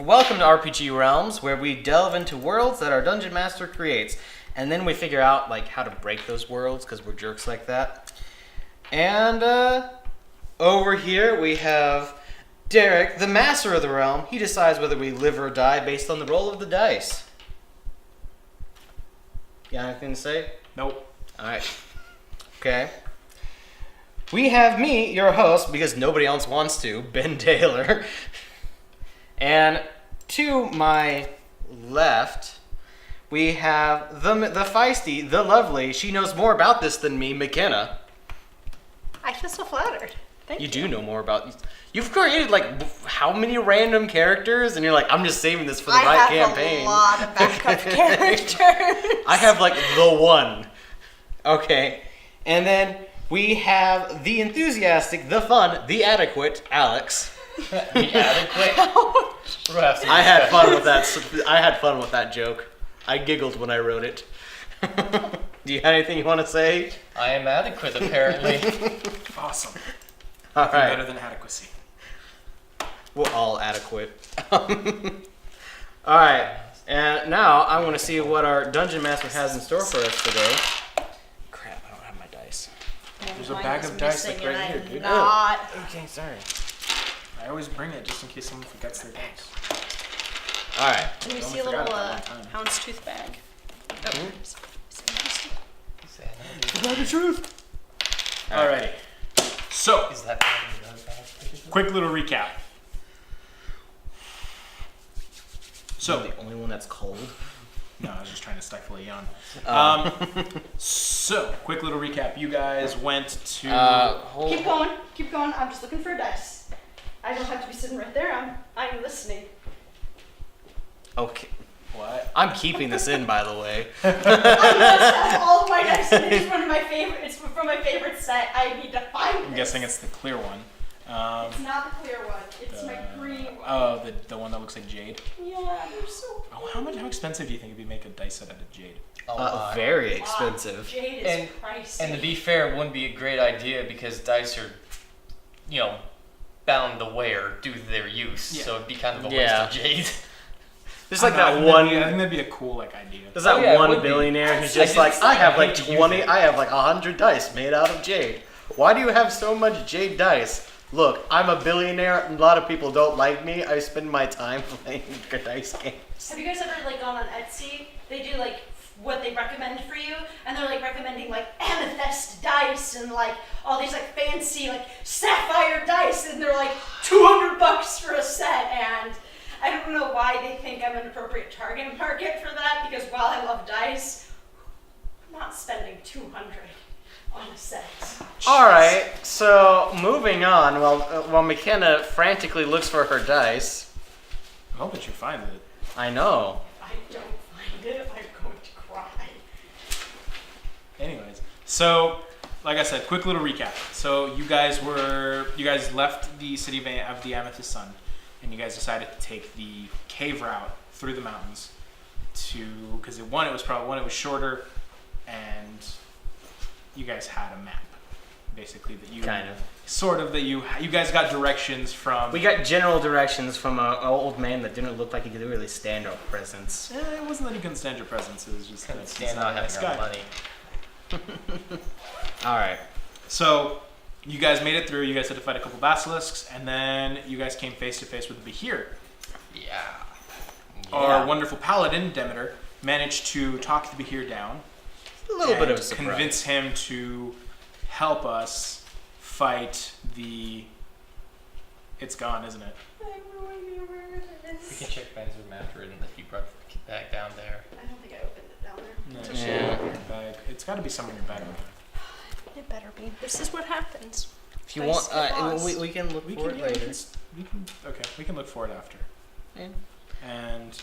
welcome to RPG Realms, where we delve into worlds that our dungeon master creates, and then we figure out like how to break those worlds because we're jerks like that. And over here we have Derek, the master of the realm. He decides whether we live or die based on the roll of the dice. You got anything to say? Nope. All right. Okay. We have me, your host, because nobody else wants to, Ben Taylor. And to my left, we have the feisty, the lovely, she knows more about this than me, McKenna. I feel so flattered. Thank you. You do know more about... You've created, like, how many random characters? And you're like, I'm just saving this for the right campaign. I have a lot of backup characters. I have, like, the one. Okay. And then we have the enthusiastic, the fun, the adequate, Alex. The adequate? I had fun with that. I had fun with that joke. I giggled when I wrote it. Do you have anything you want to say? I am adequate, apparently. Awesome. All Nothing right. better than adequacy. We're all adequate. All right. And now I want to see what our dungeon master has in store for us today. Crap! I don't have my dice. There's a bag of dice like right here, dude. Not. Okay, sorry. I always bring it just in case someone forgets their dice. All right. Let me I see a only little forgot it that one time. houndstooth bag. The bag of truth. Alrighty. So, Is that the other bag? quick little recap. So, I'm the only one that's cold. no, I was just trying to stifle a yawn. Oh. So, quick little recap. You guys went to... Keep going. Keep going. I'm just looking for a dice. I don't have to be sitting right there. I'm listening. Okay. What? I'm keeping this in, by the way. That's all of my dice. It's one of my favorite. It's from my favorite set. I need to find I'm guessing it's the clear one. It's not the clear one. It's my green one. Oh, the one that looks like jade. Yeah, they're so. Oh, how expensive do you think it'd be to make a dice set out of jade? A lot. Very expensive. Jade is And- pricey. And to be fair, it wouldn't be a great idea because dice are, bound to wear due to their use. Yeah. So it'd be kind of a waste Yeah. of jade. There's like I that think one. I think that'd be a cool idea. There's that Oh, yeah, it one would be. billionaire who's I just did like, say I have I like hate to use 20, it. I have like 100 dice made out of jade. Why do you have so much jade dice? Look, I'm a billionaire. A lot of people don't like me. I spend my time playing dice games. Have you guys ever gone on Etsy? They do what they recommend for you, and they're recommending amethyst dice and all these fancy sapphire dice, and they're $200 for a set. And I don't know why they think I'm an appropriate target market for that, because while I love dice, I'm not spending $200 on a set. All right, so moving on. While McKenna frantically looks for her dice, I hope that you find it. I know. If I don't find it, I'm going to cry. Anyways, so like I said, quick little recap. So you guys left the city of the Amethyst Sun, and you guys decided to take the cave route through the mountains because it was shorter, and you guys had a map basically that you you guys got directions from. We got general directions from an old man that didn't look like he could really stand our presence. It wasn't that he couldn't stand your presence. It was just that Couldn't he's stand not not a nice having our guy. money. All right. So you guys made it through. You guys had to fight a couple basilisks, and then you guys came face to face with the Behir. Yeah. Our wonderful paladin Demeter managed to talk the Behir down. A little bit and of a surprise. convince him to help us fight the. It's gone, isn't it? I have no idea where it We is. can check Ben's room after it and if you brought it back down there. I don't think I opened it down there. No, It's it's okay. Yeah. in your bag. It's got to be somewhere in your bag. It better be. This is what happens. If you Dice want, get lost. we can look for it yeah, later. we can look for it after. Yeah. And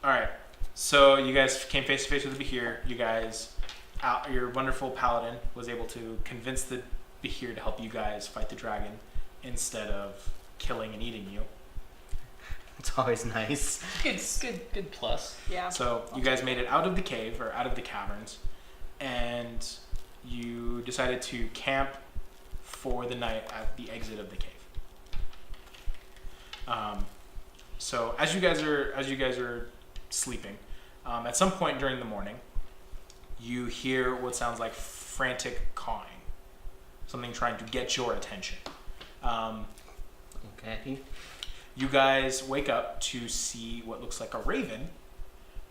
all right, so you guys came face to face with the Behir. You guys, your wonderful paladin was able to convince the Behir to help you guys fight the dragon instead of killing and eating you. It's always nice. Good plus. Yeah. So you guys made it out of the cave or out of the caverns, and you decided to camp for the night at the exit of the cave. So as you guys are sleeping, at some point during the morning, you hear what sounds like frantic cawing, something trying to get your attention. Okay. You guys wake up to see what looks like a raven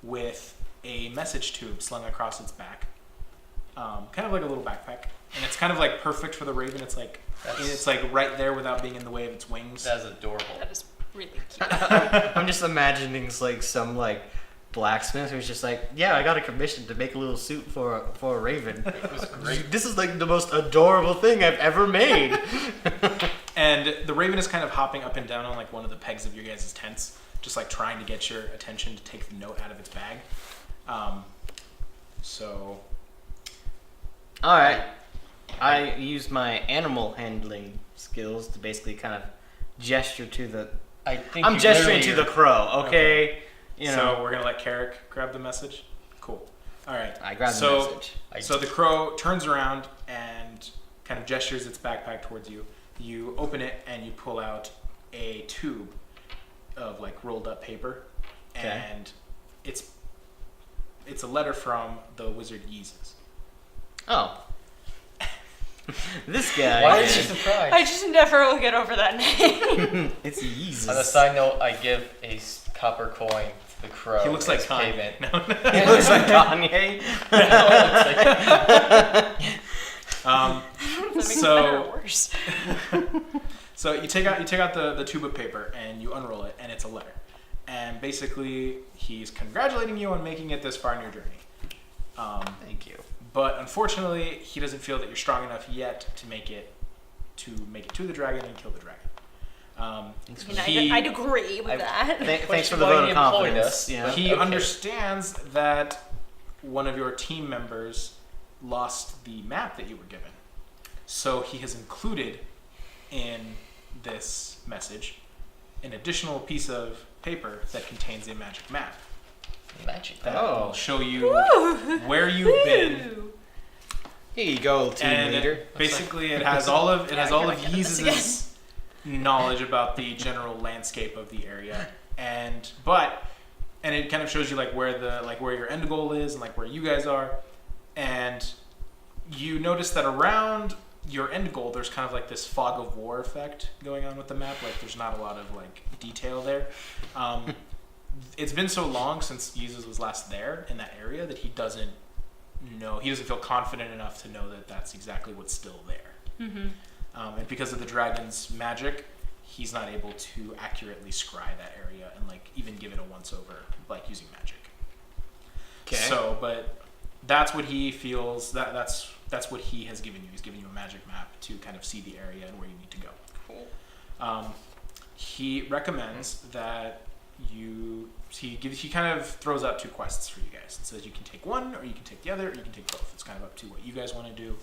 with a message tube slung across its back, kind of like a little backpack, and it's kind of like perfect for the raven. It's like right there without being in the way of its wings. That's adorable. That is really cute. I'm just imagining like some like blacksmith who's just like, yeah, I got a commission to make a little suit for a raven. It was great. This is like the most adorable thing I've ever made. And the raven is kind of hopping up and down on like one of the pegs of your guys' tents, just like trying to get your attention to take the note out of its bag. So. All right. I use my animal handling skills to basically kind of gesture to the. I'm gesturing to the crow. Okay. You know. So we're gonna let Carrick grab the message. Cool. All right. I grab the message. So the crow turns around and kind of gestures its backpack towards you. You open it and you pull out a tube of like rolled up paper, and it's a letter from the wizard Yesus. Oh. This guy. Why is she surprised? I just never will get over that name. It's Yesus. On a side note, I give a copper coin to the crow. He looks like as Kanye. payment. No. He looks like Kanye. That makes it better or worse. So you take out the tube of paper and you unroll it, and it's a letter. And basically, he's congratulating you on making it this far in your journey. Thank you. But unfortunately, he doesn't feel that you're strong enough yet to make it to the dragon and kill the dragon. I'd agree with that. Thanks for the Why vote he of employed confidence. us. Yeah. He Okay. understands that one of your team members lost the map that you were given. So he has included in this message an additional piece of paper that contains a magic map Magic. that Oh. will show you where you've been. Here you go, team And leader. basically, it has all of Yeah, you're not getting this Yesus's knowledge about the general landscape of the area, and it kind of shows you like where your end goal is and like where you guys are, and you notice that around your end goal there's kind of like this fog of war effect going on with the map. Like there's not a lot of like detail there. It's been so long since Jesus was last there in that area that he doesn't feel confident enough to know that that's exactly what's still there. Mm-hmm. And because of the dragon's magic, he's not able to accurately scry that area and like even give it a once over like using magic. Okay. So, but that's what he feels. That's what he has given you. He's given you a magic map to kind of see the area and where you need to go. Cool. He recommends that he kind of throws out two quests for you guys. It says you can take one, or you can take the other, or you can take both. It's kind of up to what you guys want to do.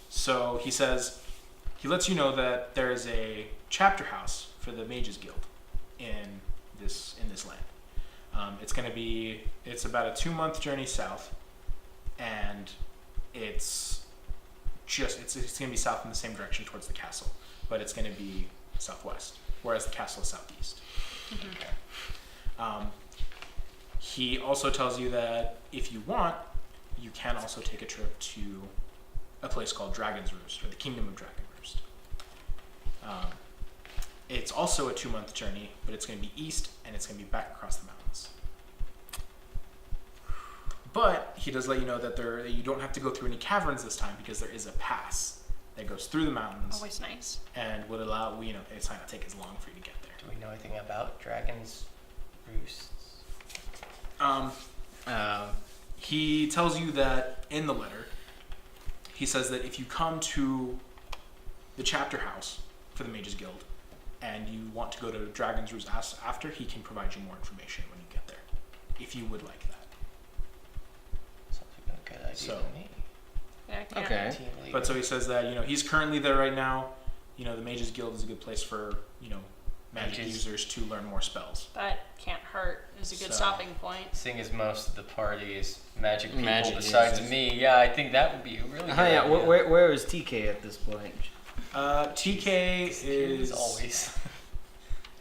So he says, he lets you know that there is a chapter house for the Mages Guild in this land. It's about a 2-month journey south, and it's going to be south in the same direction towards the castle, but it's going to be southwest, whereas the castle is southeast. Mm-hmm. He also tells you that if you want, you can also take a trip to a place called Dragon's Roost, or the Kingdom of Dragon Roost. It's also a 2-month journey, but it's going to be east, and it's going to be back across the mountains. But he does let you know that you don't have to go through any caverns this time, because there is a pass that goes through the mountains Always nice. and would allow it's not going to take as long for you to get there. Do we know anything about dragons' roosts? He tells you that in the letter, he says that if you come to the chapter house for the Mages Guild and you want to go to Dragon's Roost after, he can provide you more information when you get there, if you would like that. Sounds like a good idea So- to me. Yeah, I can't. Okay. Team leader. But so he says that, he's currently there right now. The Mages Guild is a good place for, magic Mages. users to learn more spells. That can't hurt. Is a good So- stopping point. Seeing as most of the party is magic people Magic besides users. me, yeah, I think that would be a really good Oh yeah. idea. Where is TK at this point? TK As is always.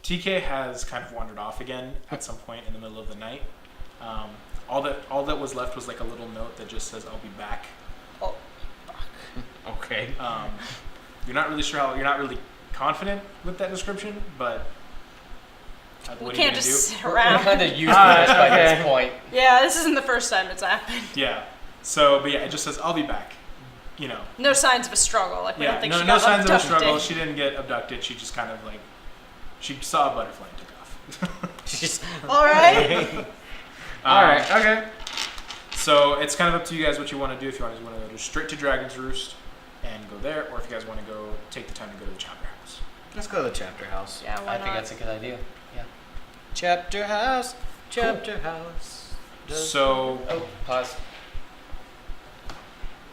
TK has kind of wandered off again at some point in the middle of the night. All that was left was like a little note that just says, "I'll be back." Oh. Okay. You're not really sure how. You're not really confident with that description, but We what are you can't gonna just do? sit We're around. kind of used to this by okay. this point. Yeah, this isn't the first time it's happened. Yeah. So, but yeah, it just says, "I'll be back." You know. No signs of a struggle. Like we Yeah. don't think No, she no got signs of a abducted. struggle. She didn't get abducted. She just kind of like, she saw a butterfly and took off. Just, All right. all right. Okay. So it's kind of up to you guys what you want to do. If you want to go straight to Dragon's Roost and go there, or if you guys want to go take the time to go to the chapter house. Let's go to the chapter house. Yeah, why I think not? that's a good idea. Yeah. Chapter house. Chapter house. So Oh, pause.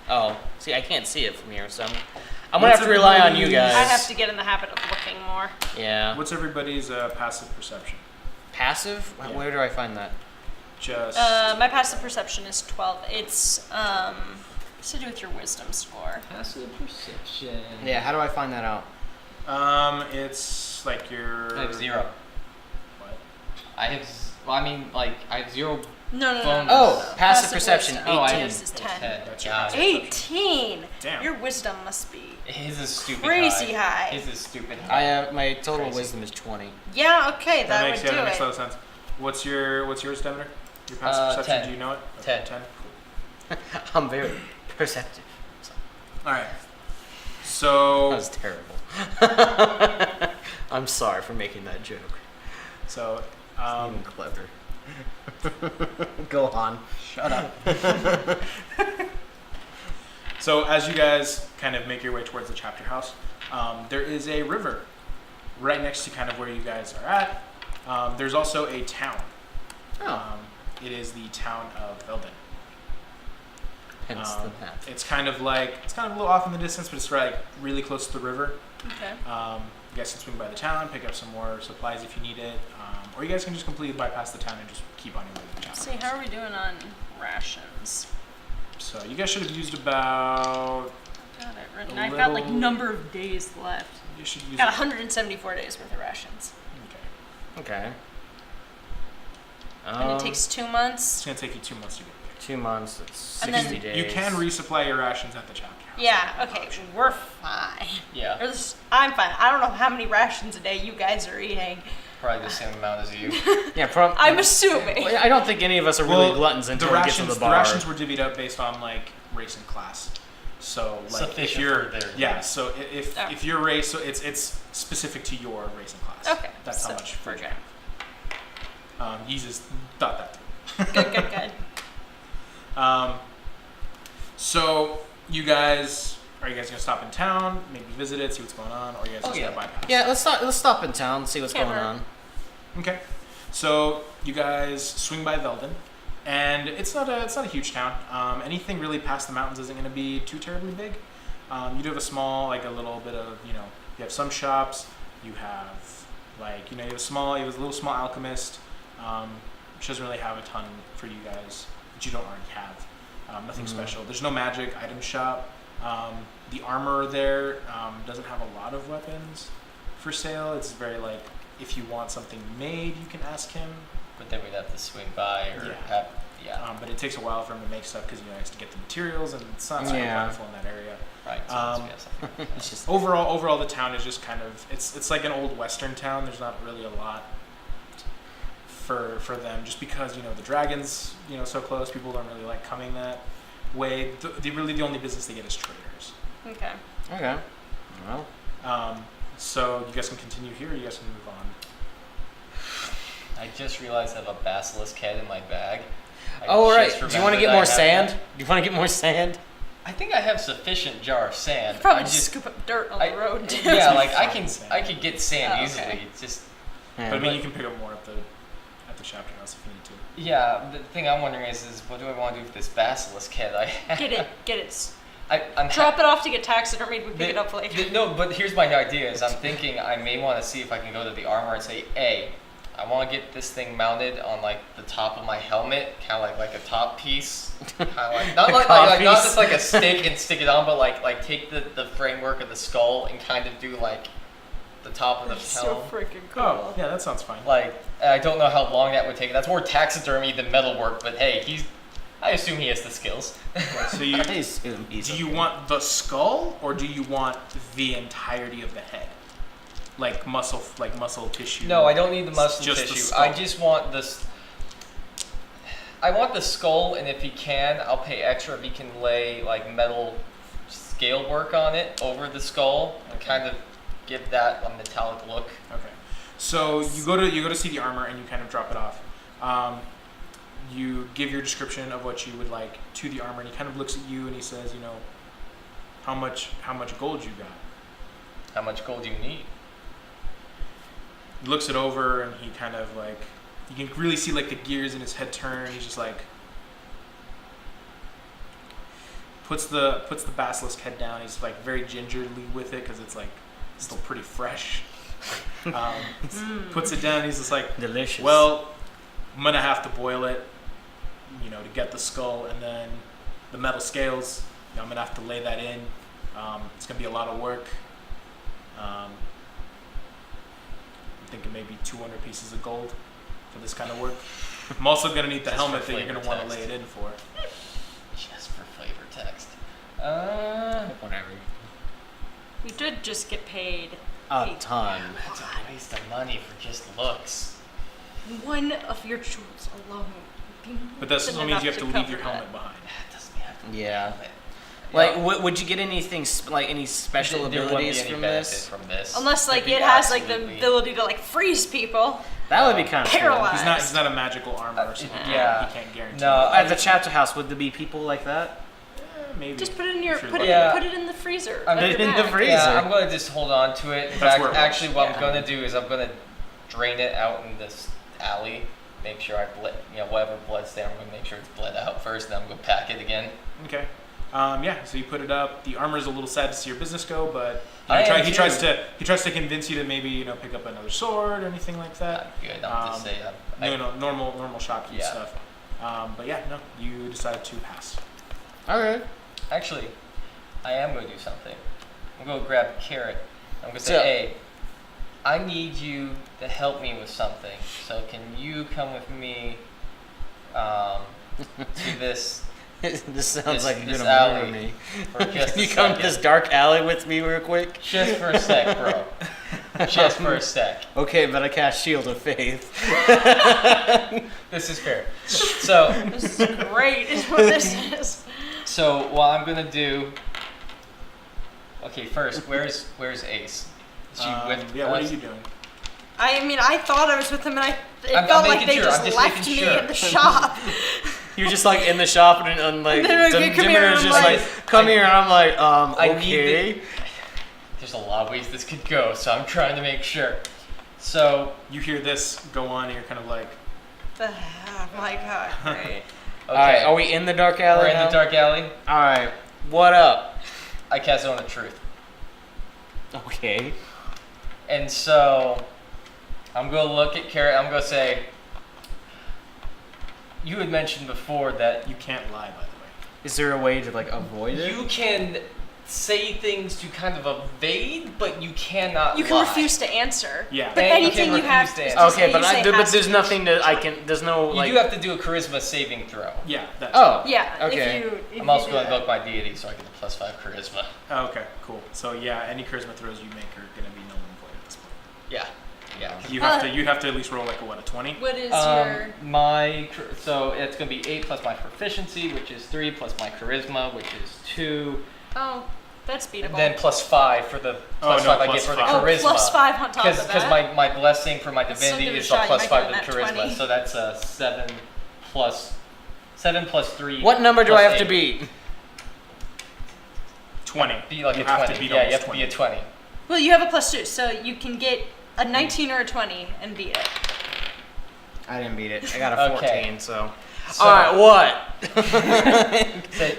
Oh, see, I can't see it from here, so I'm gonna have to rely on you guys. I have to get in the habit of looking more. Yeah. what's everybody's passive perception? Passive? Yeah. Where do I find that? Just My passive perception is 12. It's to do with your wisdom score. Passive perception. Yeah. How do I find that out? it's like your. I have 0. What? I have. I have 0. No. Phone. Oh, passive perception. wisdom. 18. I Yours is 10. That's your Got passive it. perception. 18. Damn. Your wisdom must be His is stupid crazy high. His is stupid high. My total Crazy. wisdom is 20. Yeah. Okay, that makes would do that makes a it. lot of sense. What's yours, Demeter? Your passive perception? 10. Do you know it? 10. 10. I'm very perceptive. All right. That So was terrible. I'm sorry for making that joke. so Even clever. Go on. Shut up. So as you guys kind of make your way towards the chapter house, there is a river right next to kind of where you guys are at. There's also a town. Oh. It is the town of Eldon. Hence the map. It's kind of a little off in the distance, but it's like really close to the river. Okay. You guys can swing by the town, pick up some more supplies if you need it, or you guys can just completely bypass the town and just keep on your way to the chapter See, house. how are we doing on rations? So you guys should have used about. Got it written. A I've got like little- number of days left. You should use. Got 174 days worth of rations. Okay. Okay. And it takes 2 months. It's gonna take you 2 months to get there. 2 months. That's And 60 then- days. You can resupply your rations at the chapter house. Yeah, okay, we're fine. Yeah. I'm fine. I don't know how many rations a day you guys are eating. Probably the same amount as you. Yeah, I'm assuming. I don't think any of us are really gluttons until the we rations, get to the the bar. rations were divvied up based on like race and class. So like if Sufficient you're for their yeah, needs. so if your race, so it's specific to your race and class. Okay, That's so how much food you okay. have. Jesus thought that through. Good. So you guys, are you guys gonna stop in town, maybe visit it, see what's going on, or are you guys just gonna bypass? Yeah, let's stop in town, see what's Can't going hurt. on. Okay. So you guys swing by Velden, and it's not a huge town. Anything really past the mountains isn't going to be too terribly big. You do have a little bit of, you have some shops. You have you have a little small alchemist, which doesn't really have a ton for you guys that you don't already have. Nothing special. There's no magic item shop. The armorer there doesn't have a lot of weapons for sale. It's very if you want something made, you can ask him. But then we'd have to swing by or Yeah. But it takes a while for him to make stuff because he has to get the materials, and it's not super plentiful in that area. Right. So we have something like that. It's just Overall, the town is just kind of it's like an old western town. There's not really a lot for them, just because the dragons so close. People don't really like coming that way. The only business they get is traders. Okay. okay. Well, So you guys can continue here. Or you guys can move on. I just realized I have a basilisk head in my bag. I all right. just Do you want to remembered get I more have sand? that. Do you want to get more sand? I think I have sufficient jar of sand. You probably I just scoop up dirt on I- the road. Too. Yeah, It's I fine can sand. I could get sand Oh, easily. okay. It's just Yeah, But I mean, you can pick up more at the chapter house if you need to. yeah. The thing I'm wondering is what do I want to do with this basilisk head? Get it. I'm Drop it off to get taxidermied. We pick it up later. No, but here's my idea: is I'm thinking I may want to see if I can go to the armor and say, "Hey, I want to get this thing mounted on the top of my helmet, kind of like a top piece, kind of not top not piece. just like a stick and stick it on, but like take the framework of the skull and kind of do the top of the That's so helm. freaking cool. Oh, yeah, that sounds fine. Like, I don't know how long that would take. That's more taxidermy than metal work, but hey, I assume he has the skills. So you I assume he's do you okay. want the skull or do you want the entirety of the head? Like muscle tissue? No, I don't need the muscle Just the tissue. skull. I just want this. I want the skull, and if he can, I'll pay extra if he can lay like metal scale work on it over the skull and kind of give that a metallic look. Okay. So you go to see the armor and you kind of drop it off. You give your description of what you would like to the armor, and he kind of looks at you and he says, you know, how much gold you got? How much gold do you need? He looks it over and he kind of like, you can really see like the gears in his head turn. He's just like puts the basilisk head down. He's like very gingerly with it because it's like still pretty fresh. Puts it down. He's just like, Delicious. well, I'm gonna have to boil it, you know, to get the skull, and then the metal scales. You know, I'm gonna have to lay that in. It's gonna be a lot of work. I'm thinking maybe 200 pieces of gold for this kind of work. I'm also gonna need the Just helmet for that you're gonna flavor want to text. lay it in for. Just for flavor text. Whatever. We did just get paid A ton. That's a waste of money for just looks. one of your jewels alone. But that still means you have to leave your cover helmet behind. That doesn't mean I have to Yeah. have it. Like, Yeah. would you get anything like any special There wouldn't abilities be any from benefit this? from this. Unless like It'd it be has like the absolutely- ability to like freeze people. That would be kind of Paralyzed. cool. He's not a magical armor or something. Yeah. He can't guarantee. No, it. At the chapter house, would there be people like that? Maybe. Just put it in your If you're put lucky. it Yeah. put it in the freezer. I'm of Put it your in the bag. freezer. Yeah, I'm going to just hold on to it. In That's fact, where it actually, was. what Yeah. I'm going to do is I'm going to drain it out in this alley. Make sure I whatever blood's there, I'm going to make sure it's bled out first, and then I'm going to pack it again. Okay. Yeah. So you put it up. The armor's a little sad to see your business go, but I am he too. tries to convince you to maybe pick up another sword or anything like that. I'm good. I'm just saying. Normal shopkeep Yeah. stuff. But yeah, no, you decided to pass. Okay. Actually, I am going to do something. I'm going to grab a carrot. I'm going to say, So- hey, I need you to help me with something. So can you come with me to this This sounds This- like you're this gonna alley. murder me. for just Can a you come to second? this dark alley with me real quick? Just for a sec, bro. Just for a sec. Okay, but I cast Shield of Faith. This is fair. So, This is great. Is what this is. so what I'm gonna do. Okay, first, where's Ace? Is she with Yeah. What are us? you doing? I mean, I thought I was with them, and it I'm felt like making they sure. just I'm just left making me sure. in the shop. You're just like in the shop and like They're like, "Come Jimmy here," was I'm just like- like, come here, and I'm like, I need okay. There's a lot of ways this could go, so I'm trying to make sure. So, You hear this go on, and you're kind of like, Oh my god, great. okay, All right, are we in the dark alley we're in now? the dark alley. All right, what up? I cast Zone of Truth, Okay. and so I'm gonna look at Carrot. I'm gonna say, you had mentioned before that you can't lie, by the way. Is there a way to like avoid it? you can say things to kind of evade, but you cannot. You can lie. refuse to answer. Yeah. But And you anything can you have refuse to to is answer. just Okay, that but you say but has there's to. nothing to I can. There's no You like. do have to do a charisma saving throw. Yeah. That's Oh. Yeah. Okay. If I'm you also do going to that. invoke my deity, so I get a +5 charisma. Oh, okay. Cool. So yeah, any charisma throws you make are gonna be null and void at this point. Yeah, yeah. You'd have to at least roll like a 20. What is your? So it's gonna be 8 plus my proficiency, which is 3, plus my charisma, which is 2, Oh, that's beatable. and then +5 for the Oh, +5 no, I get plus for the five. oh, charisma. +5 on top of that. Because my blessing for my Let's still divinity give it a is shot. a You might +5 get to a the nat charisma, 20. so that's a 7 plus 3. What number do plus I have to 8. beat? 20. Be like you a have 20. to beat Yeah, you almost have to be a 20. Well, you have a +2, so you can get a 19 or a 20 and beat it. I didn't beat it. I got a 14. Okay. So. So- All right, what? Say,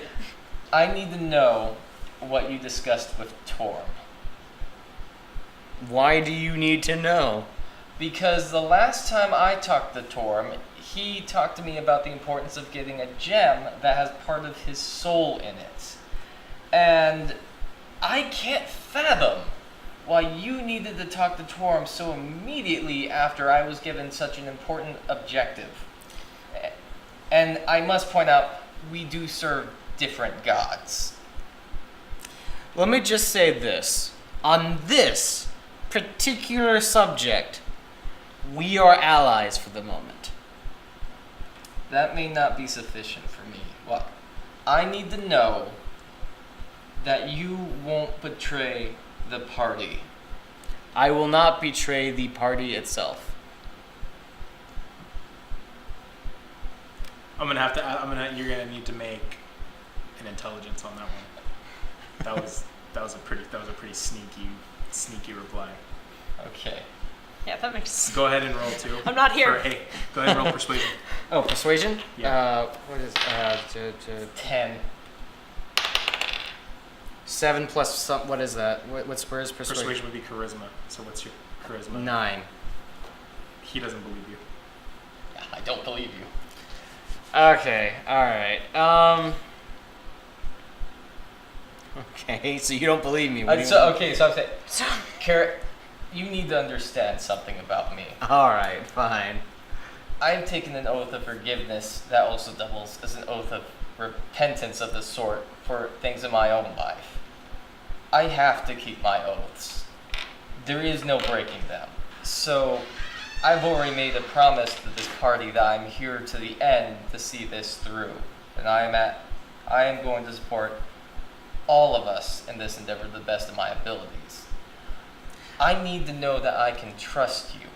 I need to know what you discussed with Torm. Why do you need to know? Because the last time I talked to Torm, he talked to me about the importance of getting a gem that has part of his soul in it. And I can't fathom why you needed to talk to Torum so immediately after I was given such an important objective. And I must point out, we do serve different gods. Let me just say this. On this particular subject, we are allies for the moment. That may not be sufficient for me. Well, I need to know that you won't betray the party. I will not betray the party itself. You're gonna need to make an intelligence on that one. That was a pretty sneaky reply. Okay. Yeah, that makes sense. Go ahead and roll too. I'm not here. Go ahead and roll persuasion. Oh, persuasion? Yeah. What is 10. 7 plus some, what is that? What's where is persuasion? Persuasion would be charisma. So what's your charisma? 9. He doesn't believe you. I don't believe you. Okay, alright. Okay, so you don't believe me. What do you want? So I'm saying, Carrot, you need to understand something about me. Alright, fine. I've taken an oath of forgiveness that also doubles as an oath of repentance of the sort for things in my own life. I have to keep my oaths. There is no breaking them. So I've already made a promise to this party that I'm here to the end to see this through. And I am going to support all of us in this endeavor to the best of my abilities. I need to know that I can trust you.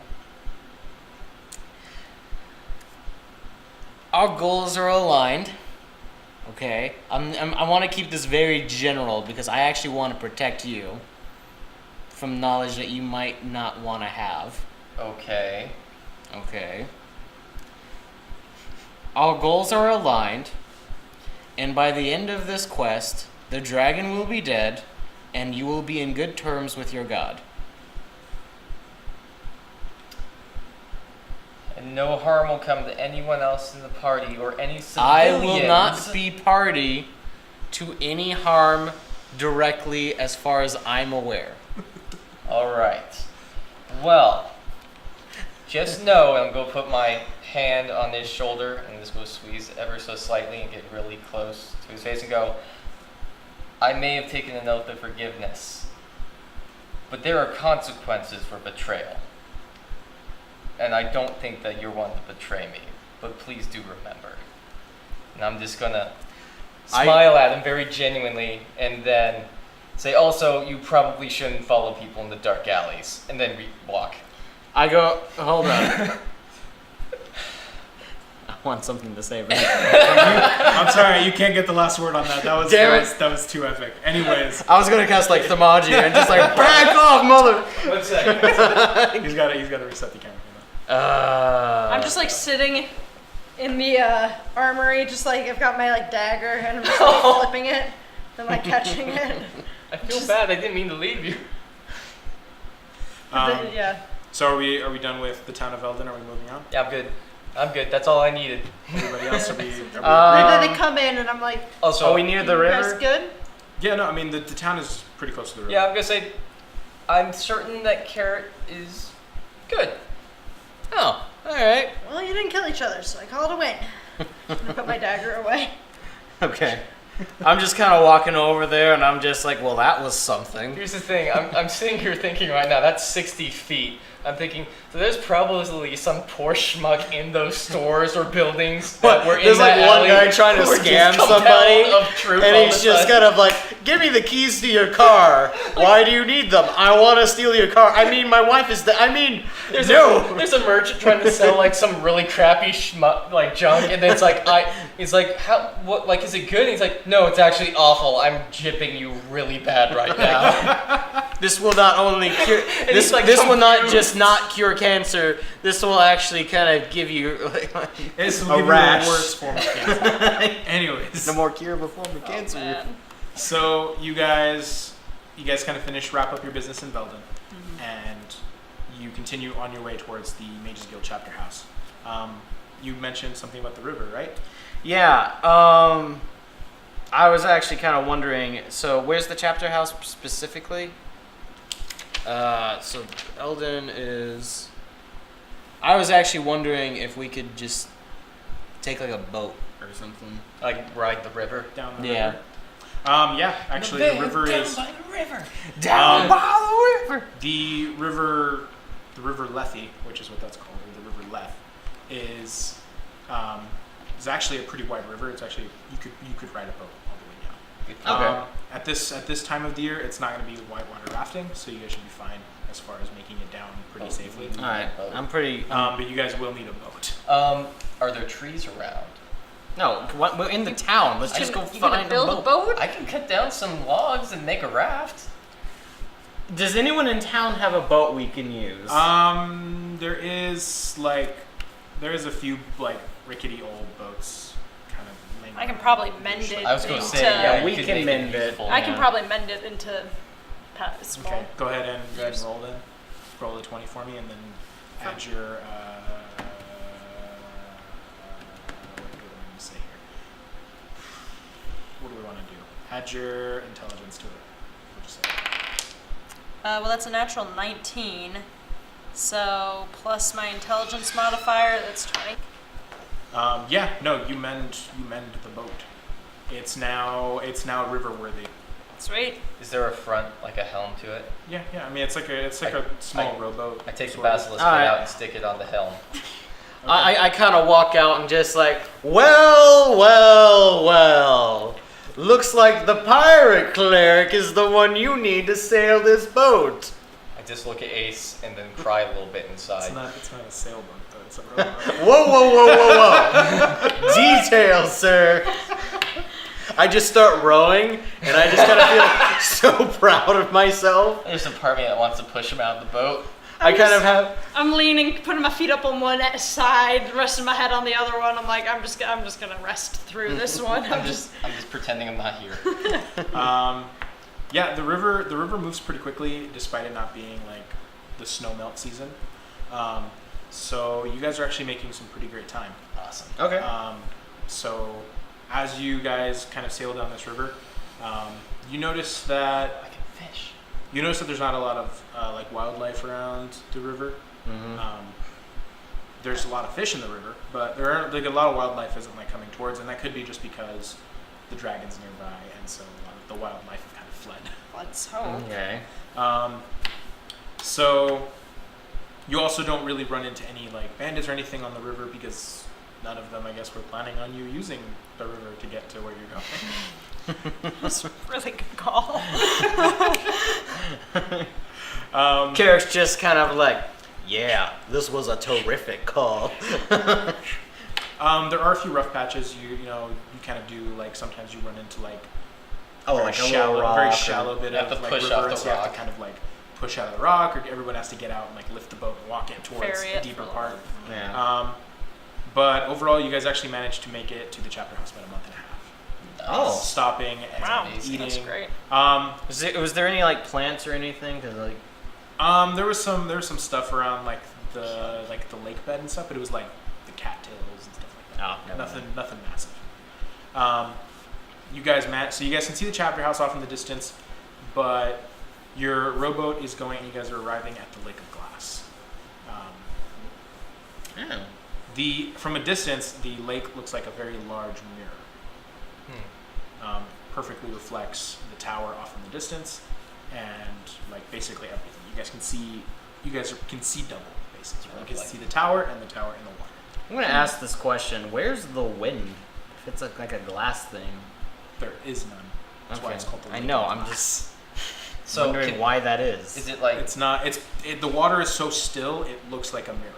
Our goals are aligned. Okay, I want to keep this very general because I actually want to protect you from knowledge that you might not want to have. Okay. Okay. Our goals are aligned, and by the end of this quest, the dragon will be dead, and you will be in good terms with your god. And no harm will come to anyone else in the party or any civilians. I will not be party to any harm directly as far as I'm aware. All right. Well, just know, and I'm going to put my hand on his shoulder and just go squeeze ever so slightly and get really close to his face and go, I may have taken an oath of forgiveness, but there are consequences for betrayal. And I don't think that you're one to betray me, but please do remember. And I'm just going to smile at him very genuinely and then say, also, you probably shouldn't follow people in the dark alleys, and then walk. I go, hold on. I want something to say, but I'm sorry, you can't get the last word on that. That was too epic. Anyways, I was gonna cast like Thaumaturgy and just like back off, mother. 1 second. he's got to reset the camera. I'm just like sitting in the armory, just like I've got my like dagger and I'm just like flipping it and like catching it. I feel bad. I didn't mean to leave you. Yeah. So are we done with the town of Eldon? Are we moving on? Yeah, I'm good. That's all I needed. Everybody else, are we And then they come in and I'm like, Also, are we near the you guys river? good? Yeah, no, I mean the town is pretty close to the river. yeah, I'm going to say, I'm certain that Carrot is good. Oh, alright. Well, you didn't kill each other, so I call it a win. I put my dagger away. Okay. I'm just kind of walking over there and I'm just like, well, that was something. Here's the thing. I'm sitting here thinking right now, that's 60 feet. I'm thinking, so there's probably some poor schmuck in those stores or buildings that were in There's like that one alley guy trying to who were just scam compelled somebody, of truth all and he's the just time. kind of like, give me the keys to your car. Why do you need them? I want to steal your car. I mean, my wife is There's no. there's a merchant trying to sell like some really crappy schmuck, like junk, and then it's like he's like, what, is it good? And he's like, no, it's actually awful. I'm jipping you really bad right now. This will not only cure. he's, like, this will not confused. just not cure cancer. This will actually kind of give you This will a give rash. you a worse form of cancer. Anyways, No more curable form of cancer. Man. so you guys kind of wrap up your business in Belden, and you continue on your way towards the Mages Guild chapter house. You mentioned something about the river, right? Yeah. I was actually kind of wondering. So, where's the chapter house specifically? So Eldon is. I was actually wondering if we could just take like a boat or something. Like ride the river. Down the Yeah. river. Actually, the river is by the river. Down by the river. the river Lethe, which is what that's called, or the River Leth, is actually a pretty wide river. It's actually you could ride a boat all the way down. Okay. At this time of the year, it's not going to be whitewater rafting, so you guys should be fine as far as making it down pretty safely. All right. I'm pretty. But you guys will need a boat. Are there trees around? No, we're in the town. Let's just go find build a boat. I can cut down some logs and make a raft. Does anyone in town have a boat we can use? There is a few like rickety old boats kind of laying I can around. probably mend it. I was going to into, say, yeah, we you could can make mend it. useful, I can yeah. probably mend it into small. Okay, go ahead and roll then. Roll a 20 for me, and then add your. What do we want to say here? What do we want to do? Add your intelligence to it. What'd you say? Well, that's a natural 19. So plus my intelligence modifier, that's 20. You mend the boat. It's now river worthy. Sweet. Is there a front, like a helm to it? Yeah. I mean, it's like a small rowboat. I take the sort of. basilisk All right. out and stick it on the helm. I kind of walk out and just like, well. Looks like the pirate cleric is the one you need to sail this boat. I just look at Ace and then cry a little bit inside. It's not a sailboat though. It's a rowboat. Whoa. Details, sir. I just start rowing, and I just kind of feel so proud of myself. There's a part of me that wants to push him out of the boat. I kind of have. I'm leaning, putting my feet up on one side, resting my head on the other one. I'm like, I'm just gonna rest through this one. I'm just pretending I'm not here. The river moves pretty quickly, despite it not being like the snow melt season. So you guys are actually making some pretty great time. Awesome. Okay. So as you guys kind of sail down this river, you notice that I can fish. there's not a lot of like wildlife around the river. Mm-hmm. There's a lot of fish in the river, but there aren't like a lot of wildlife isn't like coming towards, and that could be just because the dragon's nearby, and so a lot of the wildlife have kind of fled. Let's hope. Okay. So you also don't really run into any like bandits or anything on the river because none of them, I guess, were planning on you using the river to get to where you're going. That's a really good call. Carrick's just kind of like, yeah, this was a terrific call. There are a few rough patches. You kind of do like sometimes you run into like Like a little rock. very shallow bit You have of to like push river, off and the so you have rock. to kind of like push out of the rock, or everyone has to get out and like lift the boat and walk it towards Ferry the it deeper for- part. Yeah. But overall, you guys actually managed to make it to the chapter house about a month and a half. Oh. Stopping and Wow, eating. that's great. Was there any like plants or anything? Cause like. There was some stuff around like the lake bed and stuff, but it was like the cattails and stuff like that. Oh. Nothing massive. You guys so you guys can see the chapter house off in the distance, but your rowboat is going. You guys are arriving at the Lake of Glass. Oh. From a distance, the lake looks like a very large mirror. Perfectly reflects the tower off in the distance, and like basically everything. You guys can see double basically. You can see the tower and the tower in the water. I'm gonna ask this question. Where's the wind? If it's like a glass thing. There is none. That's why it's called the Lake I know. of I'm Glass. just wondering why that is. Is it like? It's not. The water is so still. It looks like a mirror.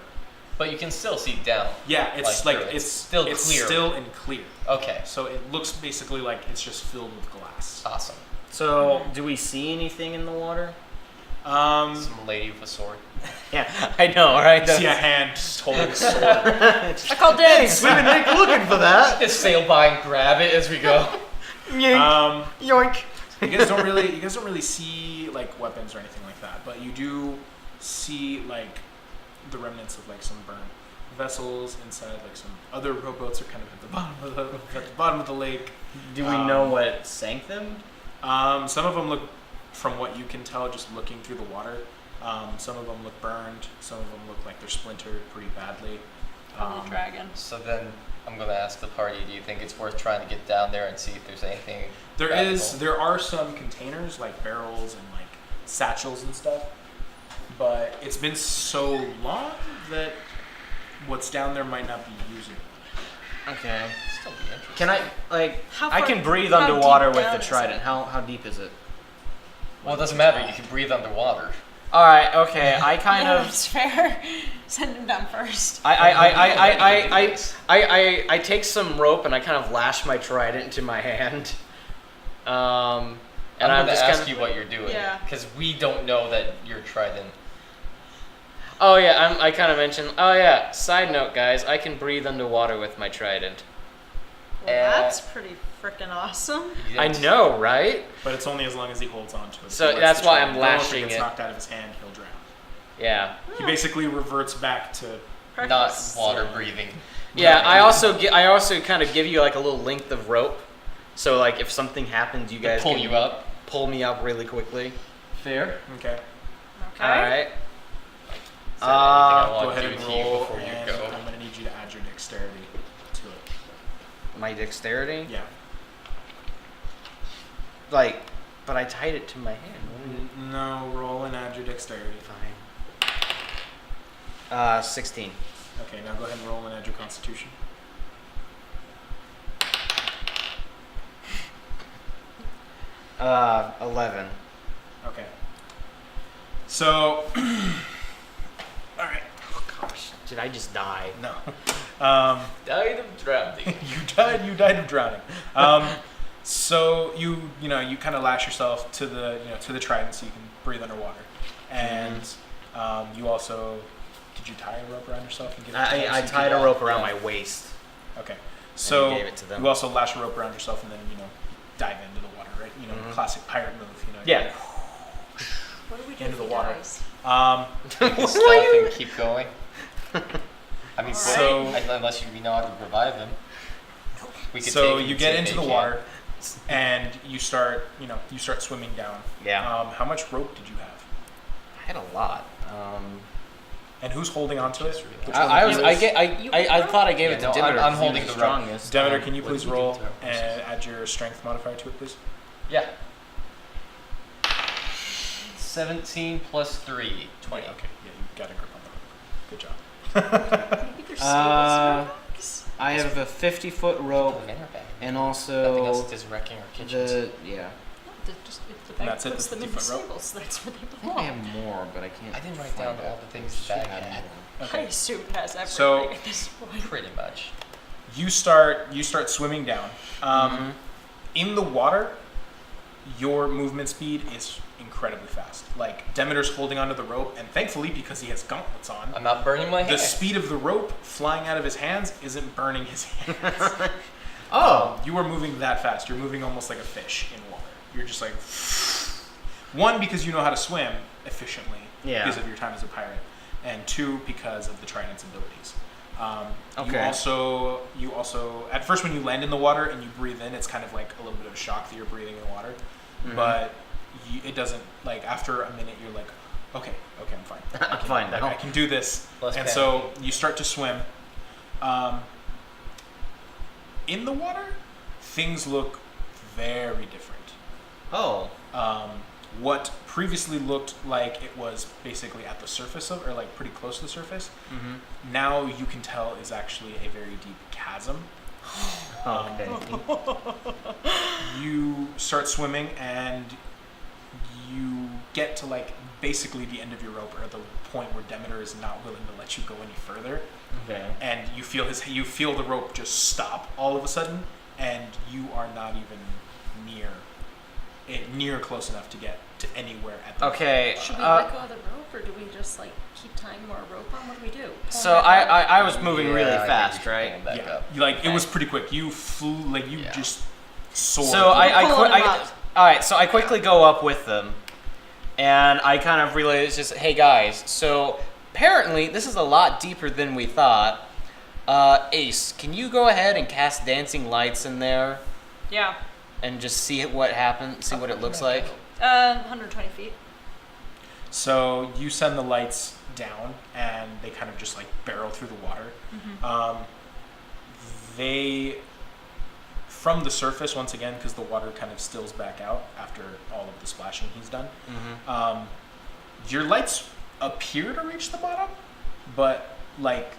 But you can still see down. Yeah, it's Like, like it's it's still it's clear. still and clear. Okay. So it looks basically like it's just filled with glass. Awesome. So, do we see anything in the water? Some lady with a sword. Yeah, I know, right? You see a hand just holding a sword. I called dibs. We've been looking for that. Just sail by and grab it as we go. Yoink. Yoink. You guys don't really see like weapons or anything like that, but you do see like the remnants of like some burned vessels inside. Like some other rowboats are kind of at the bottom of the lake. Do we know what sank them? Some of them look from what you can tell, just looking through the water, some of them look burned. Some of them look like they're splintered pretty badly. Probably dragon. So then I'm going to ask the party, do you think it's worth trying to get down there and see if there's anything There are some containers, like barrels and like satchels and stuff, but it's been so long that what's down there might not be usable. Okay. Still be interesting. Can I How I far- can breathe how underwater deep with down the is trident. it? How deep is it? Well, it doesn't matter. You can breathe underwater. All right. Okay. I kind Yeah, of. that's fair. Send him down first. I take some rope and I kind of lash my trident into my hand. And I'm I'm going to just ask kind of. you what you're doing. Yeah. Because we don't know that you're trident. Oh yeah, I kind of mentioned. Oh yeah. Side note, guys, I can breathe underwater with my trident. Well, that's pretty freaking awesome. I know, right? But it's only as long as he holds on to it. So If that's the why I'm trident- if lashing gets it. knocked out of his hand, he'll drown. Yeah. He basically reverts back to. Not Precious. water breathing. Yeah. I also kind of give you like a little length of rope, so like if something happens, you guys Pull can you up. pull me up really quickly. Fair. Okay. Okay. All right. Is there anything I Go want ahead to do and to you roll, before you and go? I'm gonna need you to add your dexterity to it. My dexterity. Yeah. Like, but I tied it to my hand. What is No, roll and add your dexterity. it? Fine. 16. Okay, now go ahead and roll and add your constitution. Uh, 11. Okay. So, all right. Oh gosh, did I just die? No. Died of drowning. You died of drowning. So you kind of lash yourself to the trident so you can breathe underwater, and you also did you tie a rope around yourself and give it to them so I you could, tied a rope around my waist. Okay. So gave it to them. you also lash a rope around yourself and then dive into the water, right? Mhm. Classic pirate move. Yeah. What do we do Into if the he water. dies? You can stealth and keep going. I mean, So- unless you know how to revive him. We could So take him you and get see if into they the can. water, and you start swimming down. Yeah. How much rope did you have? I had a lot. And who's holding onto it? Which one I of was you I is? get I thought I gave Yeah, it to no, Demeter. I'm 'cause he holding was the rope. strongest. Demeter, can you What please did we do roll to our horses? and add your strength modifier to it, please? Yeah. 17 plus 3, 20. Yeah, okay, yeah, you got a grip on the rope. Good job. Maybe there's Uh, skills for I have a 50-foot Put rope them in our bag. and Nothing else also is wrecking our kitchens. yeah. Just if the And bag that's it, puts the them in 50-foot rope? stables, that's where they I think belong. I have more, but I can't. I didn't write down find all it. the things the bag Should have had. more. I Okay. assume it has everything So- at this point. Pretty much. You start swimming down. Mhm. In the water, your movement speed is incredibly fast. Like Demeter's holding onto the rope, and thankfully, because he has gauntlets on, I'm not burning my the hand. speed of the rope flying out of his hands isn't burning his hands. Oh. You are moving that fast. You're moving almost like a fish in water. You're just like one, because you know how to swim efficiently Yeah. because of your time as a pirate, and two, because of the trident's abilities. Okay. You also at first when you land in the water and you breathe in, it's kind of like a little bit of a shock that you're breathing in the water, Mhm. but it doesn't, like, after a minute you're like, okay, I'm fine. I'm fine now. I can do this. Less And panicky. so you start to swim. In the water, things look very different. Oh. What previously looked like it was basically at the surface of, or like pretty close to the surface, Mm-hmm. now you can tell is actually a very deep chasm. Okay. You start swimming and you get to like basically the end of your rope, or the point where Demeter is not willing to let you go any further, Okay. and you feel the rope just stop all of a sudden, and you are not even near close enough to get to anywhere at the Okay. Should we let go of the rope, or do we just like keep tying more rope on? What do we do? Pull So back up? I was moving really Yeah, I think fast, we should right? pull 'em back Yeah, up. like it was Okay. pretty quick. You flew, like you Yeah. just soared. So Pulling them up. all right. So I quickly go up with them, and I kind of relay it's just, hey guys. So apparently this is a lot deeper than we thought. Ace, can you go ahead and cast dancing lights in there Yeah. and just see what happens? See what it looks like. 120 feet. So you send the lights down, and they kind of just like barrel through the water. They, from the surface, once again, because the water kind of stills back out after all of the splashing he's done, your lights appear to reach the bottom, but like